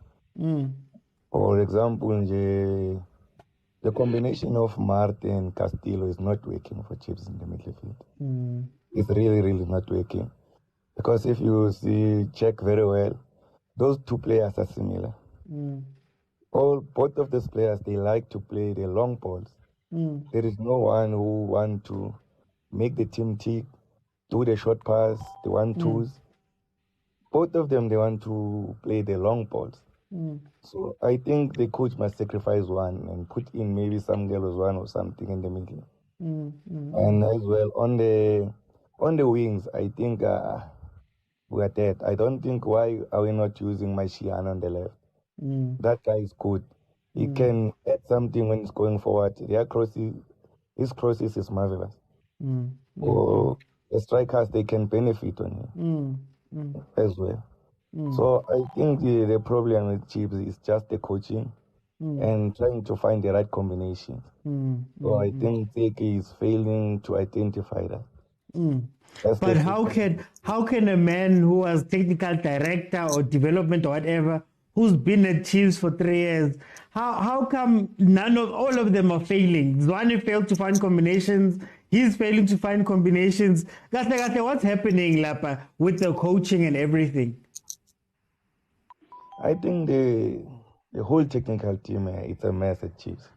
For example, the combination of Martin and Castillo is not working for Chiefs in the midfield. It's really, really not working. Because if you check very well, those two players are similar. Both of these players, they like to play the long balls. There is no one who want to make the team tick, do the short pass, the 1-2s. Both of them, they want to play the long balls. So I think the coach must sacrifice one and put in maybe some girls one or something in the middle. And as well, on the wings, I think we are dead. I don't think why are we not using Mosimane on the left. That guy is good. He can add something when he's going forward. His crosses is marvelous. Or the strikers, they can benefit on him as well. So I think the problem with Chiefs is just the coaching and trying to find the right combinations. So I think ntseki is failing to identify that. That's But the how can a man who was technical director or development or whatever, who's been at Chiefs for 3 years, how come all of them are failing? Zwane failed to find combinations. He's failing to find combinations. What's happening, Lapa, with the coaching and everything? I think the whole technical team, it's a mess at Chiefs.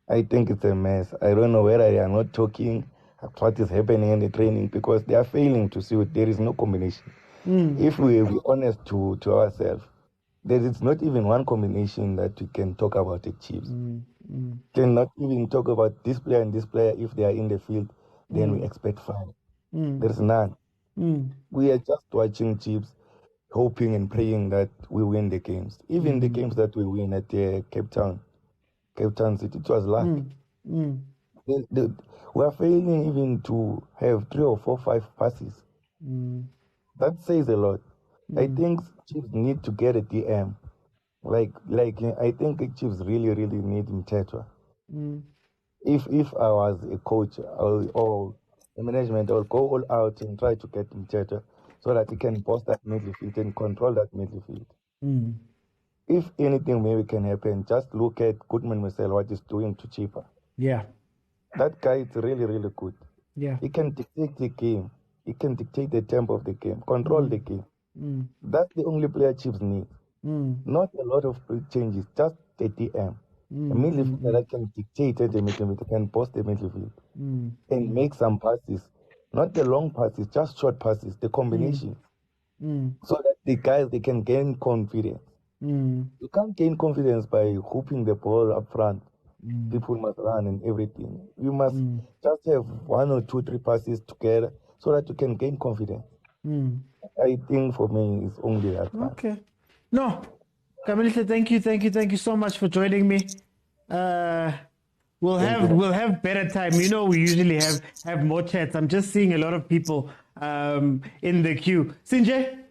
I think it's a mess. I don't know whether they are not talking what is happening in the training because they are failing to see there is no combination. If we be honest to ourselves, there is not even one combination that we can talk about the Chiefs. Cannot even talk about this player and this player if they are in the field, then we expect fine. There's none. We are just watching Chiefs, hoping and praying that we win the games. Even the games that we win at Cape Town City, it was luck. We are failing even to have 3 or 4, 5 passes. That says a lot. I think Chiefs need to get a DM. Like I think Chiefs really need Mtetwa. If I was a coach or the management, I'll go all out and try to get Mtetwa so that he can post that midfield and control that midfield. If anything maybe can happen, just look at Goodman Marcel, what he's doing to Chipa. Yeah. That guy is really good. Yeah. He can dictate the game. He can dictate the tempo of the game, control the game. That's the only player Chiefs need. Not a lot of changes, just a DM. A midfielder that can dictate the midfield, can post the midfield and make some passes. Not the long passes, just short passes, the combination. So that the guys, they can gain confidence. You can't gain confidence by hooping the ball up front. People must run and everything. You must just have 1 or 2, 3 passes together so that you can gain confidence. I think for me, it's only that. Okay. No, Kamilisa, thank you so much for joining me. We'll have better time. You know, we usually have more chats. I'm just seeing a lot of people in the queue. Sinjay,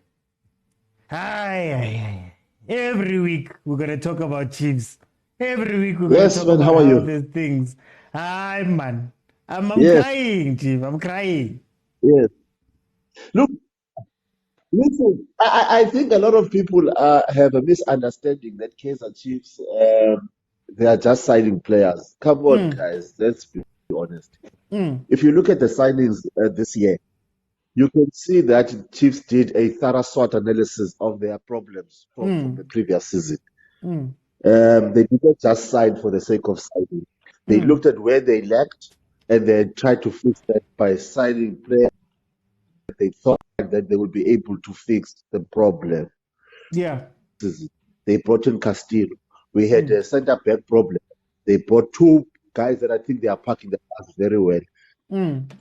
hi. Every week we're gonna talk about Chiefs. Every week we're gonna talk about how are you? these things. Hi, man. I'm Yes. crying, Chief. I'm crying. Yes. Look, listen, I think a lot of people have a misunderstanding that Kaizer Chiefs, they are just signing players. Come on, guys, let's be honest. If you look at the signings this year, you can see that Chiefs did a thorough SWOT analysis of their problems from the previous season. They didn't just sign for the sake of signing. They looked at where they lacked and they tried to fix that by signing players that they thought that they would be able to fix the problem. Yeah. They brought in Castillo. We had a centre back problem. They brought 2 guys that I think they are parking the bus very well.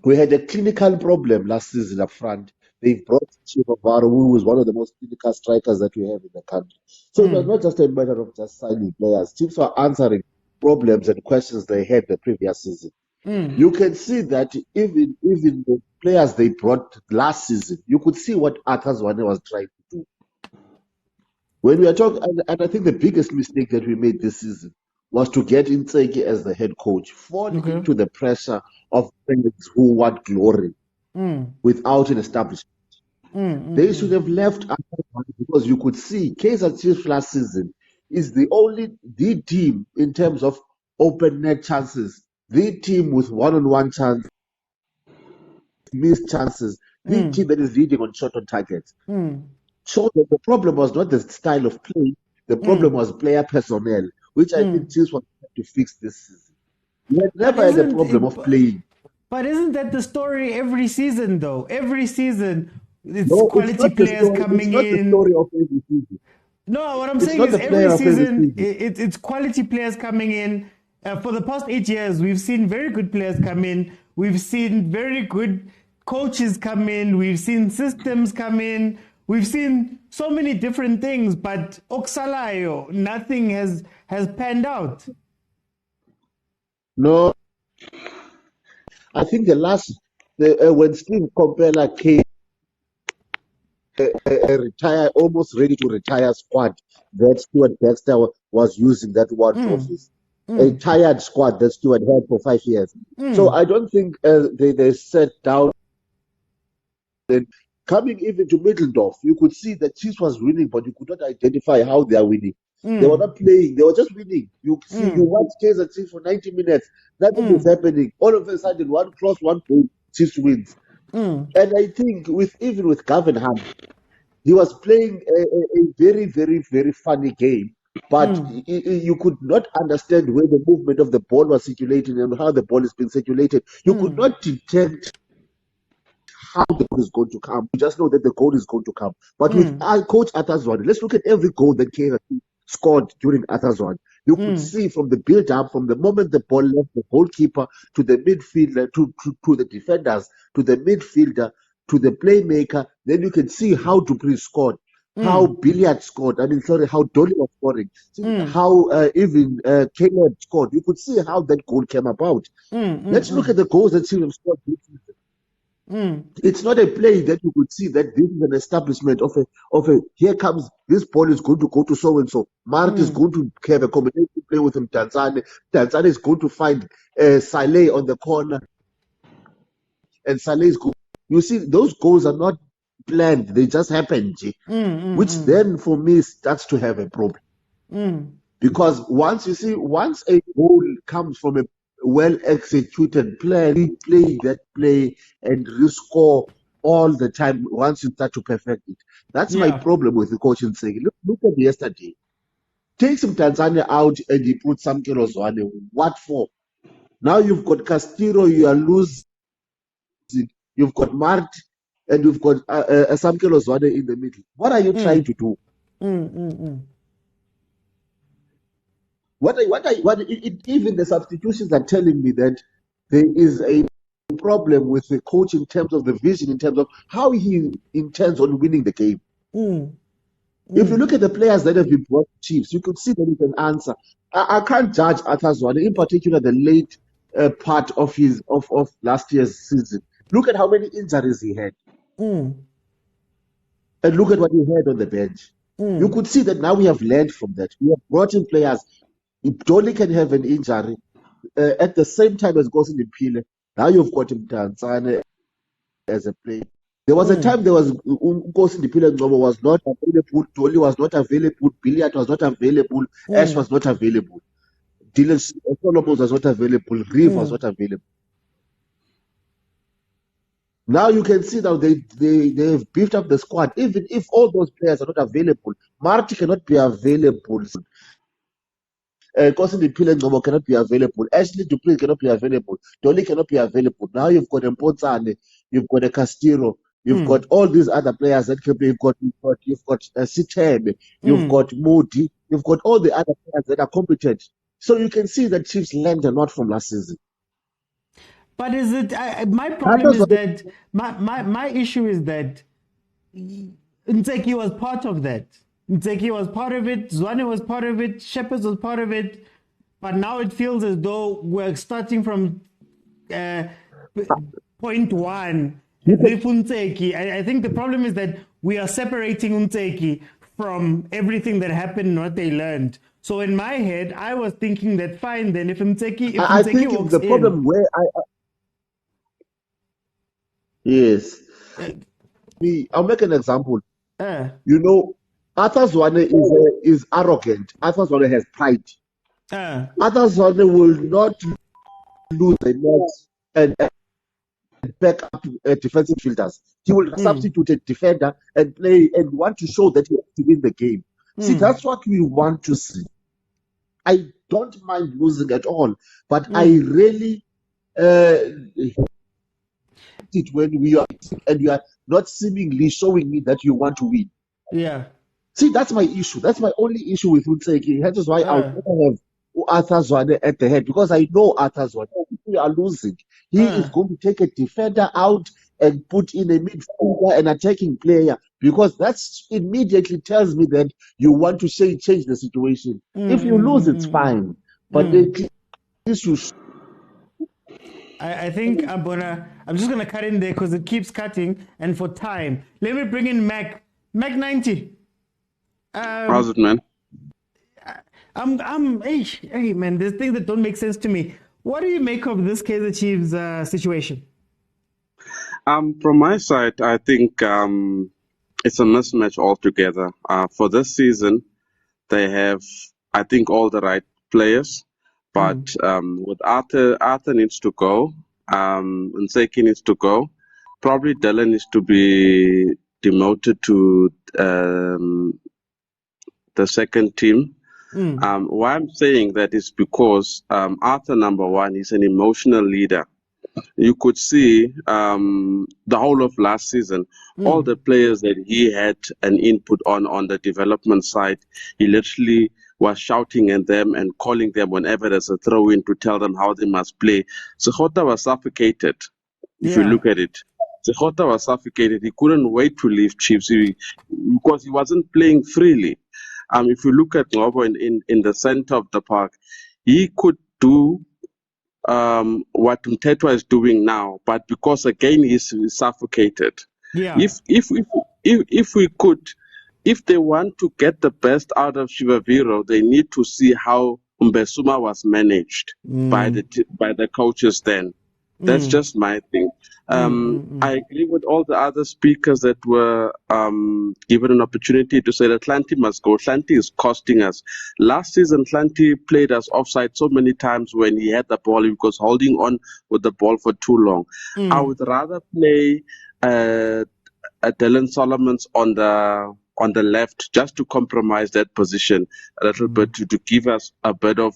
We had a clinical problem last season up front. They brought Chivavaro, who was one of the most clinical strikers that we have in the country. So it was not just a matter of just signing players. Chiefs were answering problems and questions they had the previous season. You can see that even the players they brought last season, you could see what Arthur Zwane was trying to do. When we are talking, and I think the biggest mistake that we made this season was to get ntseki as the head coach, falling into the pressure of players who want glory without an establishment. They should have left because you could see Kaizer Chiefs last season is the team in terms of open net chances, the team with one-on-one chance, missed chances, the team that is leading on shot on target. So the problem was not the style of play, the problem was player personnel, which I think Chiefs want to fix this season. We had never had a problem of playing. But isn't that the story every season, though? Every season, it's No, quality players coming in. It's not the story of every season. No, what I'm saying is every season, it's quality players coming in. For the past 8 years, we've seen very good players come in. We've seen very good coaches come in. We've seen systems come in. We've seen so many different things, but Oksalayo, nothing has panned out. No, I think when Steve Komphela came, a retire, almost ready to retire squad that Stuart Baxter was using that one trophies. A tired squad that Stuart had for 5 years. So I don't think they sat down. And coming even to Middendorf, you could see that Chiefs was winning, but you could not identify how they are winning. They were not playing; they were just winning. You see, you watch Kaizer Chiefs for 90 minutes, nothing is happening. All of a sudden, one cross, one goal, Chiefs wins. And I think even with Gavin Hunt, he was playing a very, very, very funny game. But you could not understand where the movement of the ball was circulating and how the ball is being circulated. You could not detect how the goal is going to come. You just know that the goal is going to come. But with our coach Atazwan, let's look at every goal that Kaizer scored during Atazwan. You could see from the build-up, from the moment the ball left the goalkeeper to the midfielder, to the defenders, to the midfielder, to the playmaker. Then you can see how Dupree scored, how Billiard scored. How Dolly was scoring, how even Caleb scored. You could see how that goal came about. Let's look at the goals that Silver scored this season. It's not a play that you could see that this is an establishment of a here comes this ball is going to go to so and so. Mark is going to have a combination play with him. Tanzania is going to find Saleh on the corner, and Saleh is going. You see, those goals are not planned; they just happen. Which then, for me, starts to have a problem. Because once a goal comes from a well-executed play, play that play and rescore all the time once you start to perfect it. That's my problem with the coach in saying, look at yesterday. Take some Tanzania out and he put some Zwane. What for? Now you've got Castillo, you are losing. You've got Mart, and you've got some Zwane in the middle. What are you trying to do? Even the substitutions are telling me that there is a problem with the coach in terms of the vision, in terms of how he intends on winning the game. If you look at the players that have been brought to Chiefs, you could see that he can answer. I can't judge Atazwane, in particular the late part of last year's season. Look at how many injuries he had. And look at what he had on the bench. You could see that now we have learned from that. We have brought in players. If Dolly can have an injury at the same time as Gosin Pile, now you've got him Tanzania as a player. There was a time Gosin Pile was not available, Dolly was not available, Billiard was not available, Ash was not available, Dylan Solomon was not available, Reeve was not available. Now you can see that they've beefed up the squad. Even if all those players are not available, Marty cannot be available. Kosini Pile Ngobo cannot be available. Ashley Dupree cannot be available. Dolly cannot be available. Now you've got Mpotsane, you've got a Castillo, you've got all these other players that can be. You've got Sitebe, you've got Moody, you've got all the other players that are competent. So you can see that Chiefs learned a lot from last season. But is it? My problem is that my issue is that Ntseki was part of that. Ntseki was part of it, Zwane was part of it, Shepherds was part of it, but now it feels as though we're starting from point one. I think the problem is that we are separating Ntseki from everything that happened and what they learned. So in my head, I was thinking that fine, then if Ntseki I think walks the problem where yes, I'll make an example. You know, Arthur Zwane is arrogant. Arthur Zwane has pride. Arthur Zwane will not lose a net and back up defensive fielders. He will substitute a defender and play and want to show that he wants to win the game. See, that's what we want to see. I don't mind losing at all, but I really it when we are and you are not seemingly showing me that you want to win. Yeah. See, that's my issue. That's my only issue with Ntseki. That is why I'll never have Arthur Zwane at the head, because I know Arthur Zwane. We are losing. He is going to take a defender out and put in a midfielder, an attacking player, because that's immediately tells me that you want to change the situation. If you lose, it's fine. But the issue. I think I'm just gonna cut in there because it keeps cutting, and for time, let me bring in Mac Mac 90. How's it, man? Hey, man, there's things that don't make sense to me. What do you make of this Kaizer Chiefs situation? From my side, I think it's a mismatch altogether. For this season, they have, I think, all the right players, but with Arthur needs to go, Ntseki needs to go. Probably Dylan needs to be demoted to the second team. Why I'm saying that is because Arthur, number one, is an emotional leader. You could see the whole of last season, all the players that he had an input on the development side, he literally was shouting at them and calling them whenever there's a throw-in to tell them how they must play. Sehoana was suffocated, if you look at it. Sehoana was suffocated. He couldn't wait to leave Chiefs because he wasn't playing freely. If you look at Ngobo in the center of the park, he could do what Mtetwa is doing now, but because again he's suffocated. If they want to get the best out of Shivaviro, they need to see how Mbesuma was managed by the coaches then. That's just my thing. I agree with all the other speakers that were given an opportunity to say that Hlanti must go. Hlanti is costing us. Last season, Hlanti played us offside so many times when he had the ball. He was holding on with the ball for too long. I would rather play Dylan Solomons on the left just to compromise that position a little bit to give us a bit of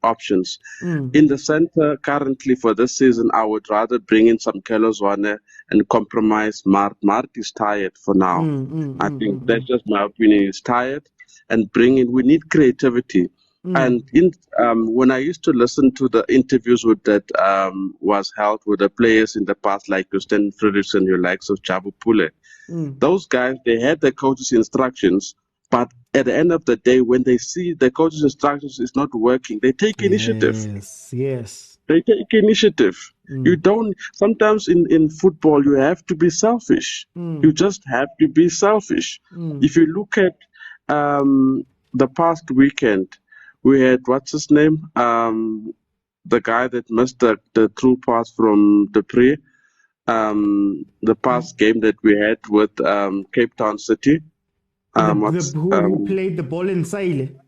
options. In the center currently for this season, I would rather bring in some Kelozwane and compromise Mart. Mart is tired for now. I think that's just my opinion. He's tired, and we need creativity. And when I used to listen to the interviews that was held with the players in the past, like Christian Friedrichs and your likes of Jabu Pule, those guys, they had the coach's instructions, but at the end of the day, when they see the coach's instructions is not working, they take initiative. Yes. They take initiative. You don't, sometimes in football, you have to be selfish. You just have to be selfish. If you look at the past weekend, we had, what's his name? The guy that missed the through pass from Dupree. The past game that we had with Cape Town City. Who played the ball in Saile?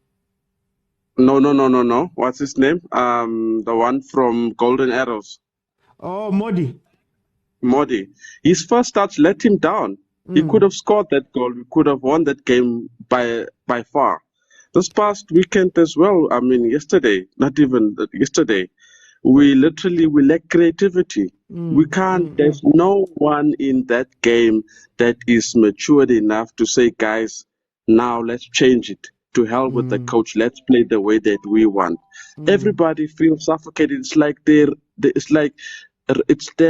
No. What's his name? The one from Golden Arrows. Oh, Modi. His first touch let him down. He could have scored that goal. We could have won that game by far. This past weekend as well, yesterday, we lack creativity. We can't, there's no one in that game that is matured enough to say, guys, now let's change it. To hell with the coach, let's play the way that we want. Everybody feels suffocated. It's like they're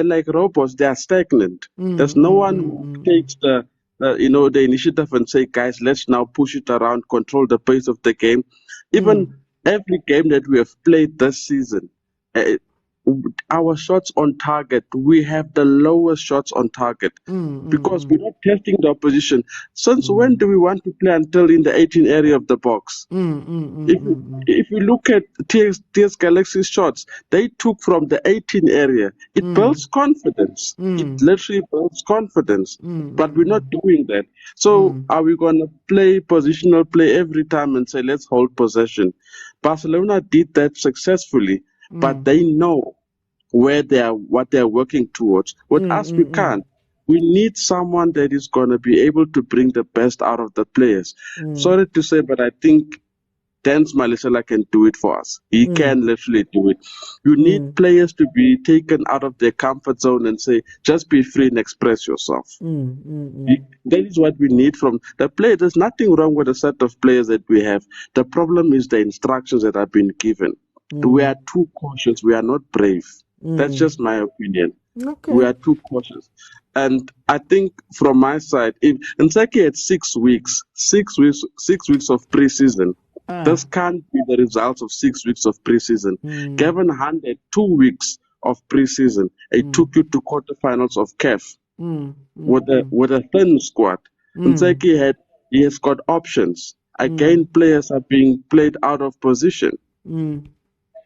like robots. They are stagnant. There's no one who takes the initiative and say, guys, let's now push it around, control the pace of the game. Even every game that we have played this season, our shots on target, we have the lowest shots on target because we're not testing the opposition. Since when do we want to play until in the 18 area of the box? If you look at TS Galaxy's shots, they took from the 18 area. It builds confidence. It literally builds confidence. But we're not doing that. So are we going to play positional play every time and say, let's hold possession? Barcelona did that successfully. But they know what they are working towards. With us, we can't. We need someone that is going to be able to bring the best out of the players. Sorry to say, but I think Dan Malisela can do it for us. He can literally do it. You need players to be taken out of their comfort zone and say, just be free and express yourself. That is what we need from the player. There's nothing wrong with the set of players that we have. The problem is the instructions that have been given. We are too cautious. We are not brave. That's just my opinion. We are too cautious. And I think from my side, if Ntseki had 6 weeks of preseason, this can't be the results of 6 weeks of preseason. Gavin Hunt had 2 weeks of preseason. It took you to quarterfinals of CAF with a thin squad. Ntseki he has got options. Again, players are being played out of position.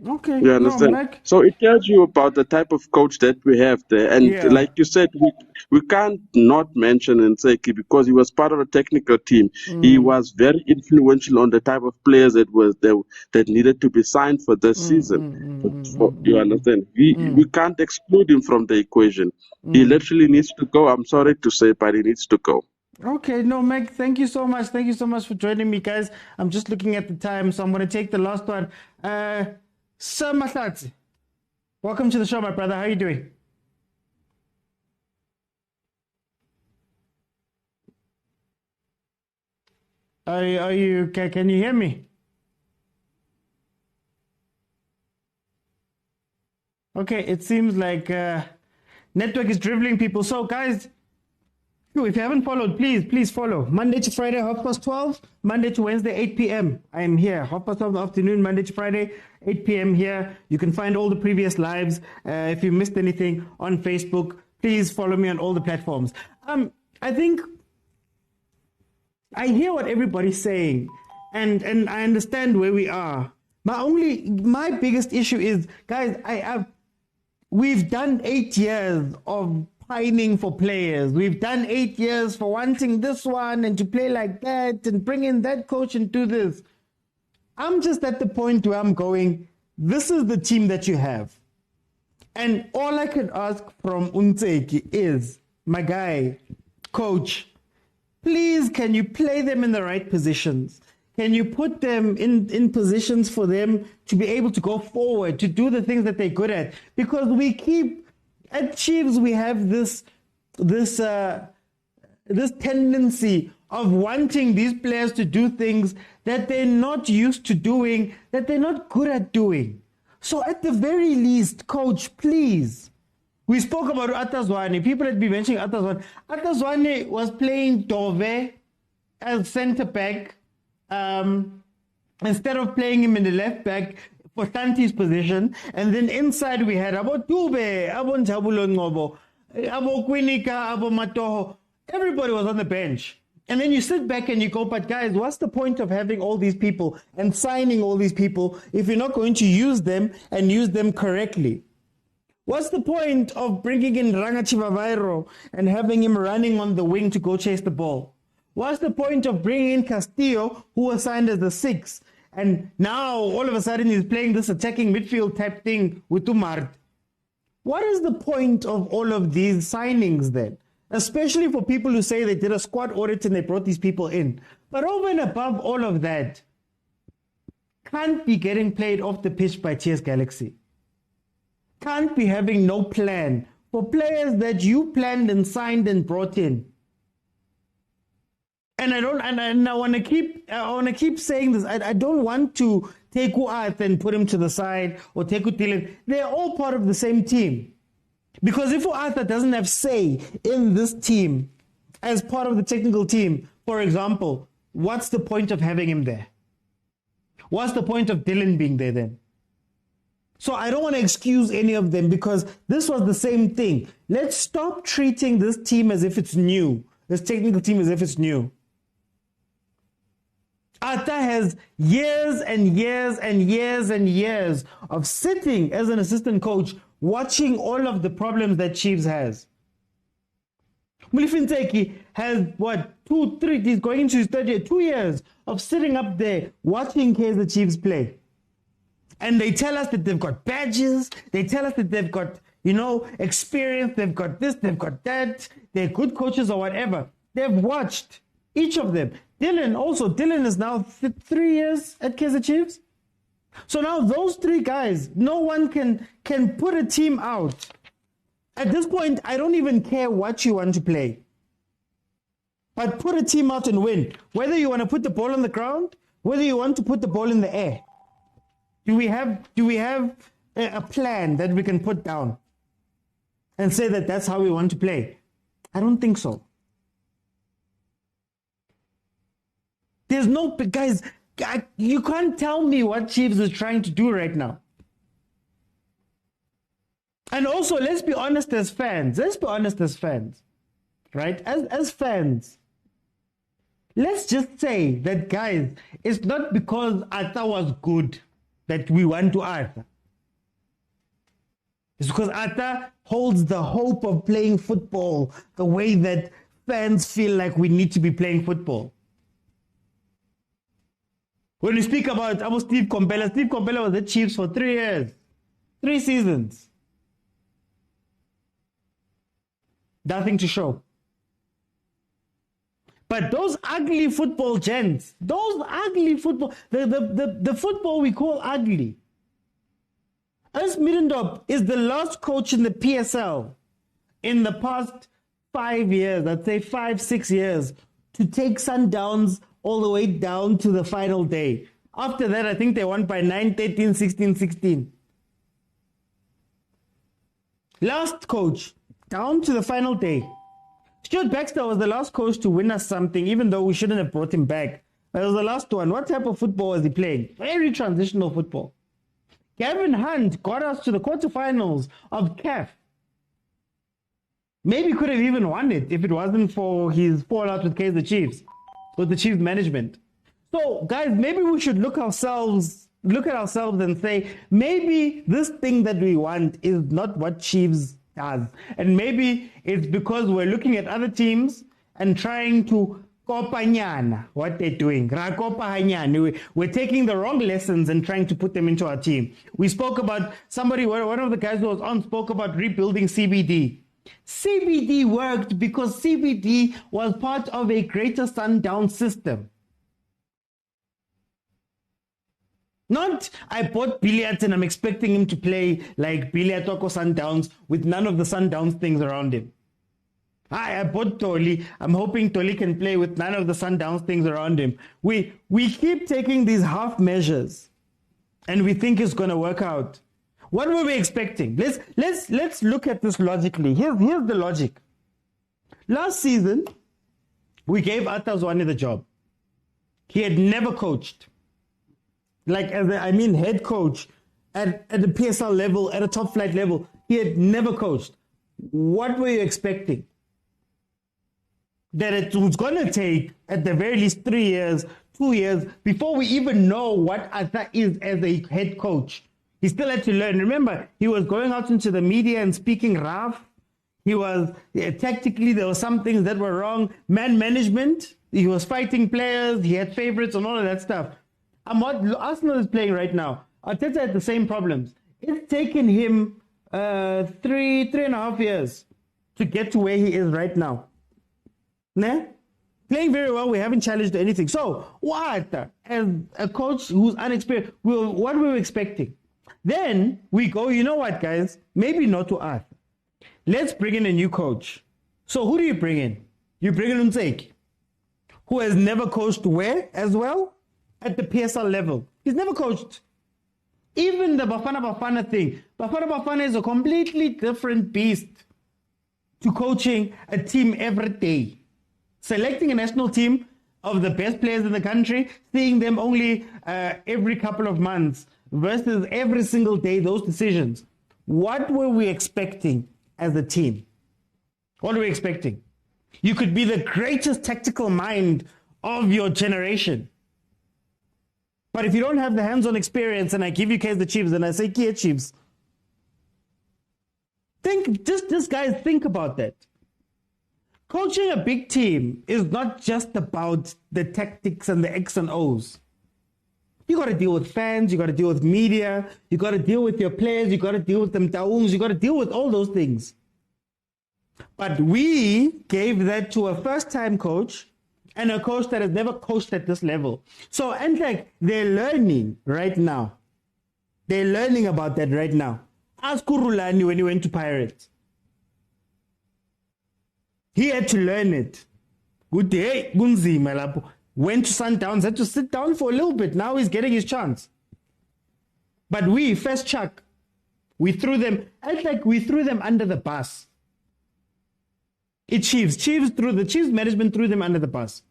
Okay. You No, understand? Mike. So it tells you about the type of coach that we have there. And Yeah. like you said, we can't not mention Ntseki because he was part of the technical team. He was very influential on the type of players that needed to be signed for this season. You understand? We can't exclude him from the equation. He literally needs to go. I'm sorry to say, but he needs to go. Okay, no, Meg, thank you so much. Thank you so much for joining me, guys. I'm just looking at the time, so I'm going to take the last one. Sir Mahlatsi, welcome to the show, my brother. How are you doing? Are you? Can you hear me? Okay, it seems like network is dribbling people. So, guys, if you haven't followed, please follow. Monday to Friday, 12:30. Monday to Wednesday, 8 p.m. I am here. 12:30 in the afternoon, Monday to Friday, 8 p.m. here. You can find all the previous lives. If you missed anything on Facebook, please follow me on all the platforms. I think I hear what everybody's saying, and I understand where we are. My biggest issue is, guys, we've done 8 years of pining for players. We've done 8 years for wanting this one and to play like that and bring in that coach and do this. I'm just at the point where I'm going, this is the team that you have. And all I can ask from Ntseki is, my guy, coach, please, can you play them in the right positions? Can you put them in positions for them to be able to go forward, to do the things that they're good at? Because at Chiefs, we have this tendency of wanting these players to do things that they're not used to doing, that they're not good at doing. So at the very least, coach, please. We spoke about Atazwane. People had been mentioning Atazwane. Atazwane was playing Dove as centre back instead of playing him in the left back for Santi's position. And then inside we had Abo Dube, Abo Njabulo Ngobo, Abo Kwinika, Abo Matoho. Everybody was on the bench. And then you sit back and you go, but guys, what's the point of having all these people and signing all these people if you're not going to use them and use them correctly? What's the point of bringing in Rangachivavairo and having him running on the wing to go chase the ball? What's the point of bringing in Castillo, who was signed as the 6, and now all of a sudden he's playing this attacking midfield type thing with Umar? What is the point of all of these signings then? Especially for people who say they did a squad audit and they brought these people in. But over and above all of that, can't be getting played off the pitch by TS Galaxy. Can't be having no plan for players that you planned and signed and brought in. And I want to keep saying this. I don't want to take Uath and put him to the side or take Utilin. They're all part of the same team. Because if Uath doesn't have say in this team as part of the technical team, for example, what's the point of having him there? What's the point of Dylan being there then? So I don't want to excuse any of them because this was the same thing. Let's stop treating this team as if it's new, this technical team as if it's new. Ata has years and years and years and years of sitting as an assistant coach, watching all of the problems that Chiefs has. Ntseki has, 2, 3, he's going into his third year, 2 years of sitting up there watching Kaizer Chiefs play. And they tell us that they've got badges, they tell us that they've got, experience, they've got this, they've got that, they're good coaches or whatever. They've watched each of them. Dylan is now 3 years at Kaizer Chiefs. So now those 3 guys, no one can put a team out. At this point, I don't even care what you want to play. But put a team out and win. Whether you want to put the ball on the ground, whether you want to put the ball in the air. Do we have a plan that we can put down and say that that's how we want to play? I don't think so. There's no, guys, you can't tell me what Chiefs is trying to do right now. And also, let's be honest as fans, right? As fans, let's just say that, guys, it's not because Ata was good that we want to Ata. It's because Ata holds the hope of playing football the way that fans feel like we need to be playing football. When we speak about Steve Komphela was the Chiefs for 3 years, 3 seasons. Nothing to show. But those ugly football gents, those ugly football, the football we call ugly. As Middendorp is the last coach in the PSL in the past 5 years, I'd say 5-6 years, to take Sundowns all the way down to the final day. After that, I think they won by 9-13, 16-16. Last coach, down to the final day. Stuart Baxter was the last coach to win us something, even though we shouldn't have brought him back. That was the last one. What type of football was he playing? Very transitional football. Gavin Hunt got us to the quarterfinals of CAF. Maybe could have even won it if it wasn't for his fallout with Kaizer Chiefs, with the Chiefs management. So, guys, maybe we should look at ourselves and say, maybe this thing that we want is not what Chiefs does. And maybe it's because we're looking at other teams and trying to kopanyana what they're doing. We're taking the wrong lessons and trying to put them into our team. We spoke about one of the guys who was on spoke about rebuilding CBD. CBD worked because CBD was part of a greater Sundowns system. Not, I bought Billiards and I'm expecting him to play like Billiard or Sundowns with none of the Sundowns things around him. I bought Toli. I'm hoping Toli can play with none of the Sundowns things around him. We keep taking these half measures and we think it's going to work out. What were we expecting? Let's look at this logically. Here's the logic. Last season, we gave Atazwane the job. He had never coached. Head coach at the PSL level, at a top flight level. He had never coached. What were you expecting? That it was going to take at the very least 3 years, 2 years, before we even know what Ata is as a head coach. He still had to learn. Remember, he was going out into the media and speaking rough. He was, tactically, there were some things that were wrong. Man management, he was fighting players, he had favorites and all of that stuff. And what Arsenal is playing right now, Arteta had the same problems. It's taken him 3.5 years to get to where he is right now. Nah? Playing very well, we haven't challenged anything. So, what? As a coach who's unexperienced, what were we expecting? Then we go, you know what, guys? Maybe not to us. Let's bring in a new coach. So who do you bring in? You bring in Ntseki, who has never coached where as well? At the PSL level. He's never coached. Even the Bafana thing. Bafana is a completely different beast to coaching a team every day. Selecting a national team of the best players in the country, seeing them only every couple of months versus every single day, those decisions. What were we expecting as a team? What were we expecting? You could be the greatest tactical mind of your generation. But if you don't have the hands-on experience and I give you Kaizer Chiefs and I say Kia Chiefs, guys, think about that. Coaching a big team is not just about the tactics and the X and O's. You got to deal with fans, you got to deal with media, you got to deal with your players, you got to deal with the Mtaungs, you got to deal with all those things. But we gave that to a first-time coach and a coach that has never coached at this level. So, and they're learning right now. They're learning about that right now. Ask Rulani when he went to Pirates. He had to learn it. Good day, Gunzima Lapo. Went to Sundowns, had to sit down for a little bit. Now he's getting his chance. But we, first Chuck, we threw them under the bus. Chiefs management threw them under the bus.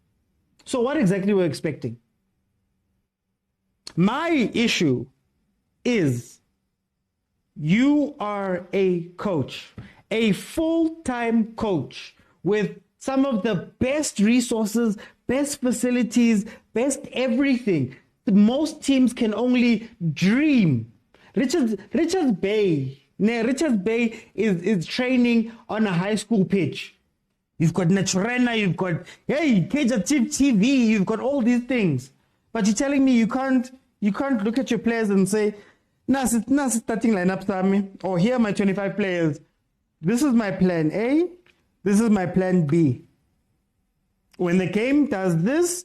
So what exactly were we expecting? My issue is you are a coach, a full-time coach with some of the best resources, best facilities, best everything. Most teams can only dream. Richards Bay is training on a high school pitch. You've got Naturena, you've got Kaizer TV, you've got all these things. But you're telling me you can't look at your players and say, Nas starting lineup, Sami, or here are my 25 players. This is my plan A, this is my plan B. When the game does this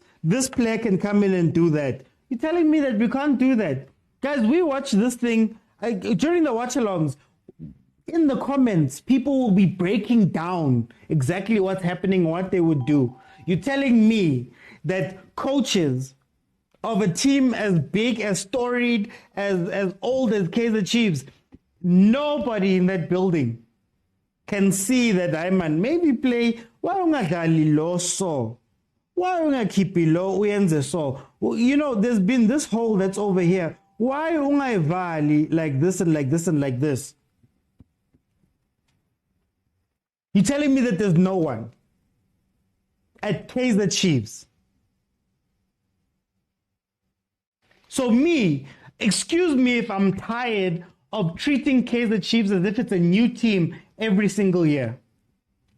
player can come in and do that. You're telling me that we can't do that? Guys, we watch this thing during the watch-alongs. In the comments, people will be breaking down exactly what's happening, what they would do. You're telling me that coaches of a team as big, as storied, as old as Kaizer Chiefs, nobody in that building can see that I man maybe play why ungadlali lo so, why ungakhiphi lo uyenze so. You know, there's been this hole that's over here. Why ungayivali like this and like this and like this? You're telling me that there's no one at Kaizer Chiefs. So excuse me if I'm tired of treating Kaizer Chiefs as if it's a new team every single year.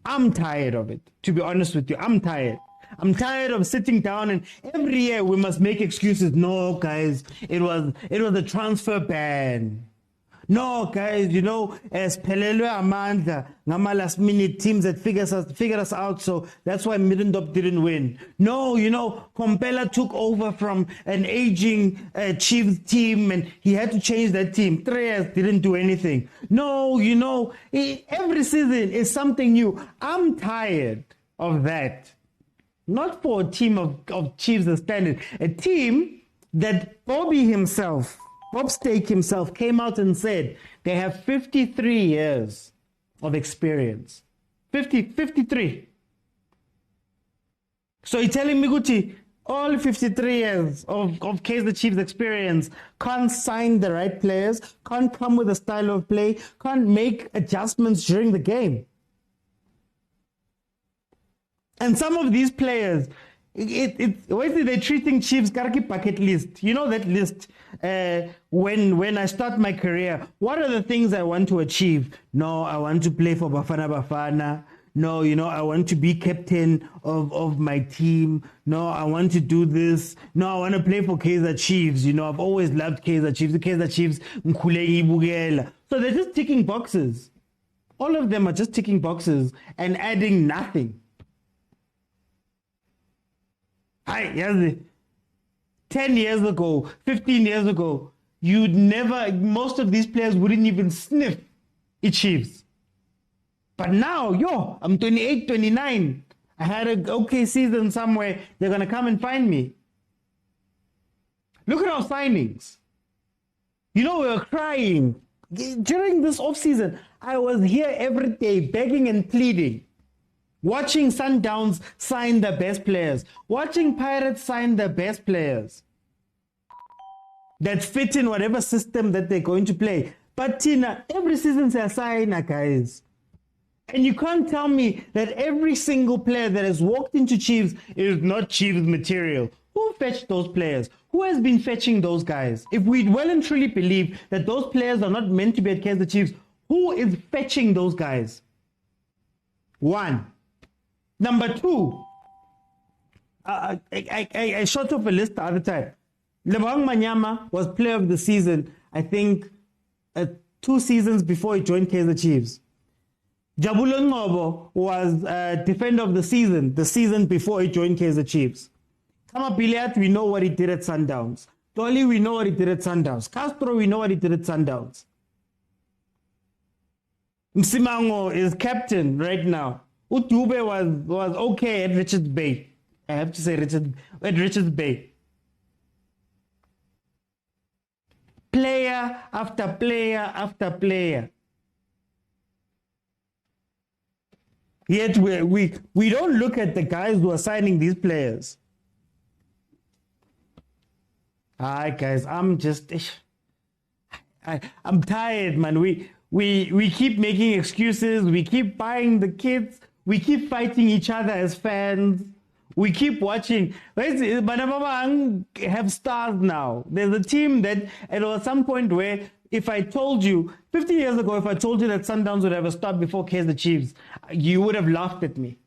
I'm tired of it, to be honest with you. I'm tired. I'm tired of sitting down and every year we must make excuses. No, guys, it was a transfer ban. No, guys, you know, as Pelelwe Amanda, Ngama last minute teams that figured us out, so that's why Middendorp didn't win. No, you know, Komphela took over from an aging Chiefs team and he had to change that team. 3 years didn't do anything. No, you know, every season is something new. I'm tired of that. Not for a team of Chiefs as standard. A team that Bob Stake himself came out and said they have 53 years of experience. 53. So you're telling me, Gucci, all 53 years of Kaizer Chiefs experience can't sign the right players, can't come with a style of play, can't make adjustments during the game. And some of these players, they're treating Chiefs Karaki bucket list. You know that list. When I start my career, what are the things I want to achieve? No, I want to play for Bafana. No, you know, I want to be captain of my team. No, I want to do this. No, I want to play for Kaizer Chiefs. You know, I've always loved Kaizer Chiefs. The Kaizer Chiefs, so they're just ticking boxes. All of them are just ticking boxes and adding nothing. 10 years ago, 15 years ago, most of these players wouldn't even sniff Chiefs. But now, I'm 28, 29. I had an okay season somewhere. They're going to come and find me. Look at our signings. You know, we were crying. During this off-season, I was here every day begging and pleading. Watching Sundowns sign the best players. Watching Pirates sign the best players. That fit in whatever system that they're going to play. But Tina, every season they sign, guys. And you can't tell me that every single player that has walked into Chiefs is not Chiefs material. Who fetched those players? Who has been fetching those guys? If we well and truly believe that those players are not meant to be at Kaizer Chiefs, who is fetching those guys? One. Number two, I shot off a list the other time. Lebang Manyama was player of the season, I think, 2 seasons before he joined Kaizer Chiefs. Jabulo Ngobo was defender of the season before he joined Kaizer Chiefs. Kama Biliat, we know what he did at Sundowns. Toli, we know what he did at Sundowns. Castro, we know what he did at Sundowns. Msimango is captain right now. Utube was okay at Richards Bay. I have to say at Richards Bay. Player after player after player. Yet we don't look at the guys who are signing these players. Alright guys, I'm tired, man. We keep making excuses. We keep buying the kids. We keep fighting each other as fans. We keep watching. Banababang have stars now. There's a team that at some point where if I told you, 50 years ago, if I told you that Sundowns would have a star before Kaizer Chiefs, you would have laughed at me.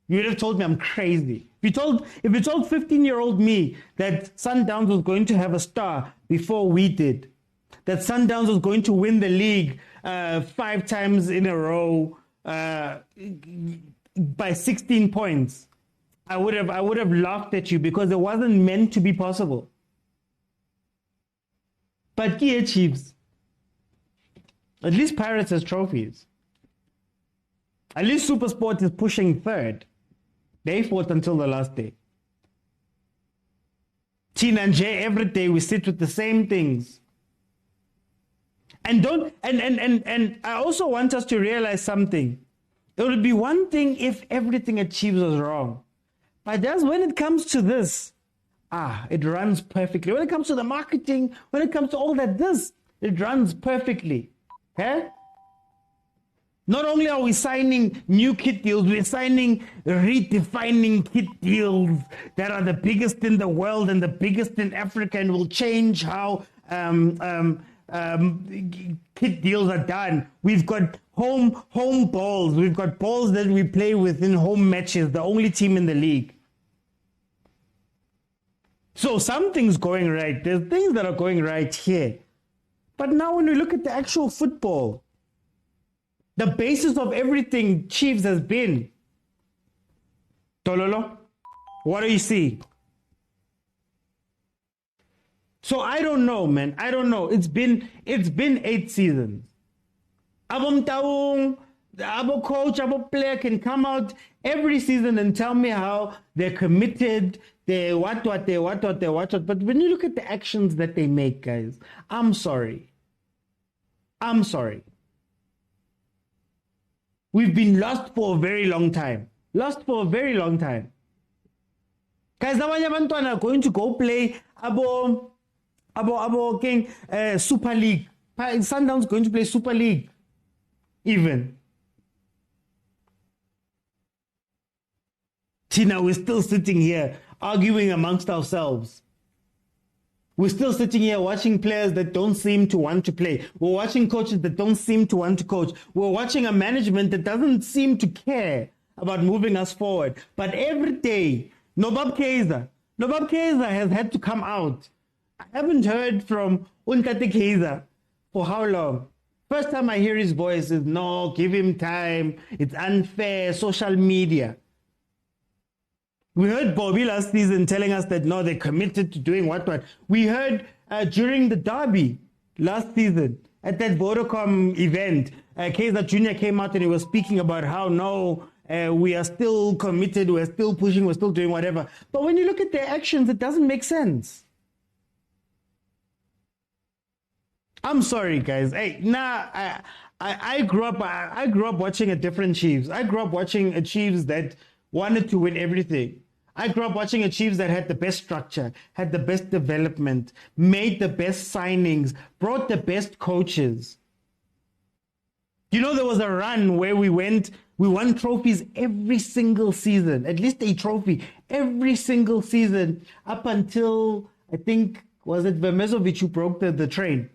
You would have told me I'm crazy. If you told 15-year-old me that Sundowns was going to have a star before we did, that Sundowns was going to win the league 5 times in a row by 16 points, I would have laughed at you because it wasn't meant to be possible. But here, Chiefs, at least Pirates has trophies. At least SuperSport is pushing third. They fought until the last day. Tina and Jay, every day we sit with the same things. And I also want us to realize something. It would be one thing if everything at Chiefs was wrong. But just when it comes to this, it runs perfectly. When it comes to the marketing, when it comes to all that, it runs perfectly. Okay? Not only are we signing new kit deals, we're signing redefining kit deals that are the biggest in the world and the biggest in Africa and will change how kit deals are done. We've got home balls. We've got balls that we play with in home matches, the only team in the league. So something's going right. There's things that are going right here. But now when we look at the actual football, the basis of everything Chiefs has been, Tololo, what do you see? So I don't know, man. I don't know. It's been 8 seasons. Abo Motaung, abo coach, abo player can come out every season and tell me how they're committed, they what. But when you look at the actions that they make, guys, I'm sorry. We've been lost for a very long time. Guys, abanye abantwana are going to go play abo King Super League. Sundowns going to play Super League. Even. Tina, we're still sitting here arguing amongst ourselves. We're still sitting here watching players that don't seem to want to play. We're watching coaches that don't seem to want to coach. We're watching a management that doesn't seem to care about moving us forward. But every day, Nobab Kaizer has had to come out. I haven't heard from Untate Kaizer for how long? First time I hear his voice is, no, give him time. It's unfair, social media. We heard Bobby last season telling us that, no, they're committed to doing what. We heard during the derby last season at that Vodacom event, Kaizer Jr. came out and he was speaking about how, no, we are still committed, we're still pushing, we're still doing whatever. But when you look at their actions, it doesn't make sense. I'm sorry, guys. Hey, I grew up watching a different Chiefs. I grew up watching a Chiefs that wanted to win everything. I grew up watching a Chiefs that had the best structure, had the best development, made the best signings, brought the best coaches. You know, there was a run where we won trophies every single season, at least a trophy every single season, up until, I think, was it Vermezovic who broke the train?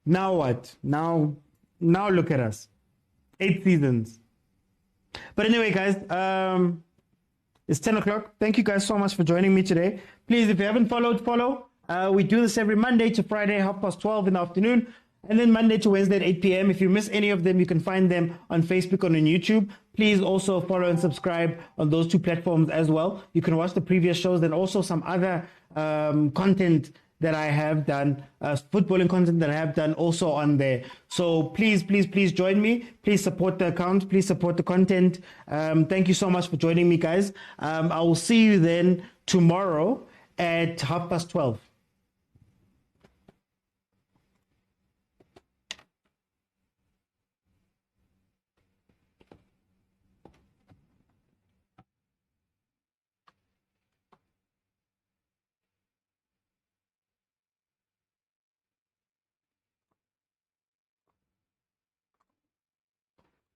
Now what? Now look at us. 8 seasons. But anyway, guys, it's 10 o'clock. Thank you guys so much for joining me today. Please, if you haven't followed, follow. We do this every Monday to Friday, 12:30 in the afternoon. And then Monday to Wednesday at 8 p.m. If you miss any of them, you can find them on Facebook and on YouTube. Please also follow and subscribe on those 2 platforms as well. You can watch the previous shows and also some other content that I have done, footballing content that I have done also on there. So please join me. Please support the account. Please support the content. Thank you so much for joining me, guys. I will see you then tomorrow at 12:30.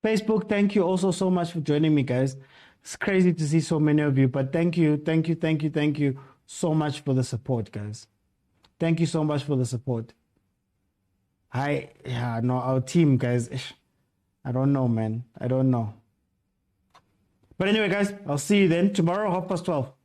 Facebook, thank you also so much for joining me, guys. It's crazy to see so many of you, but thank you so much for the support, guys. Thank you so much for the support. Our team, guys, I don't know, man. I don't know. But anyway, guys, I'll see you then tomorrow, 12:30.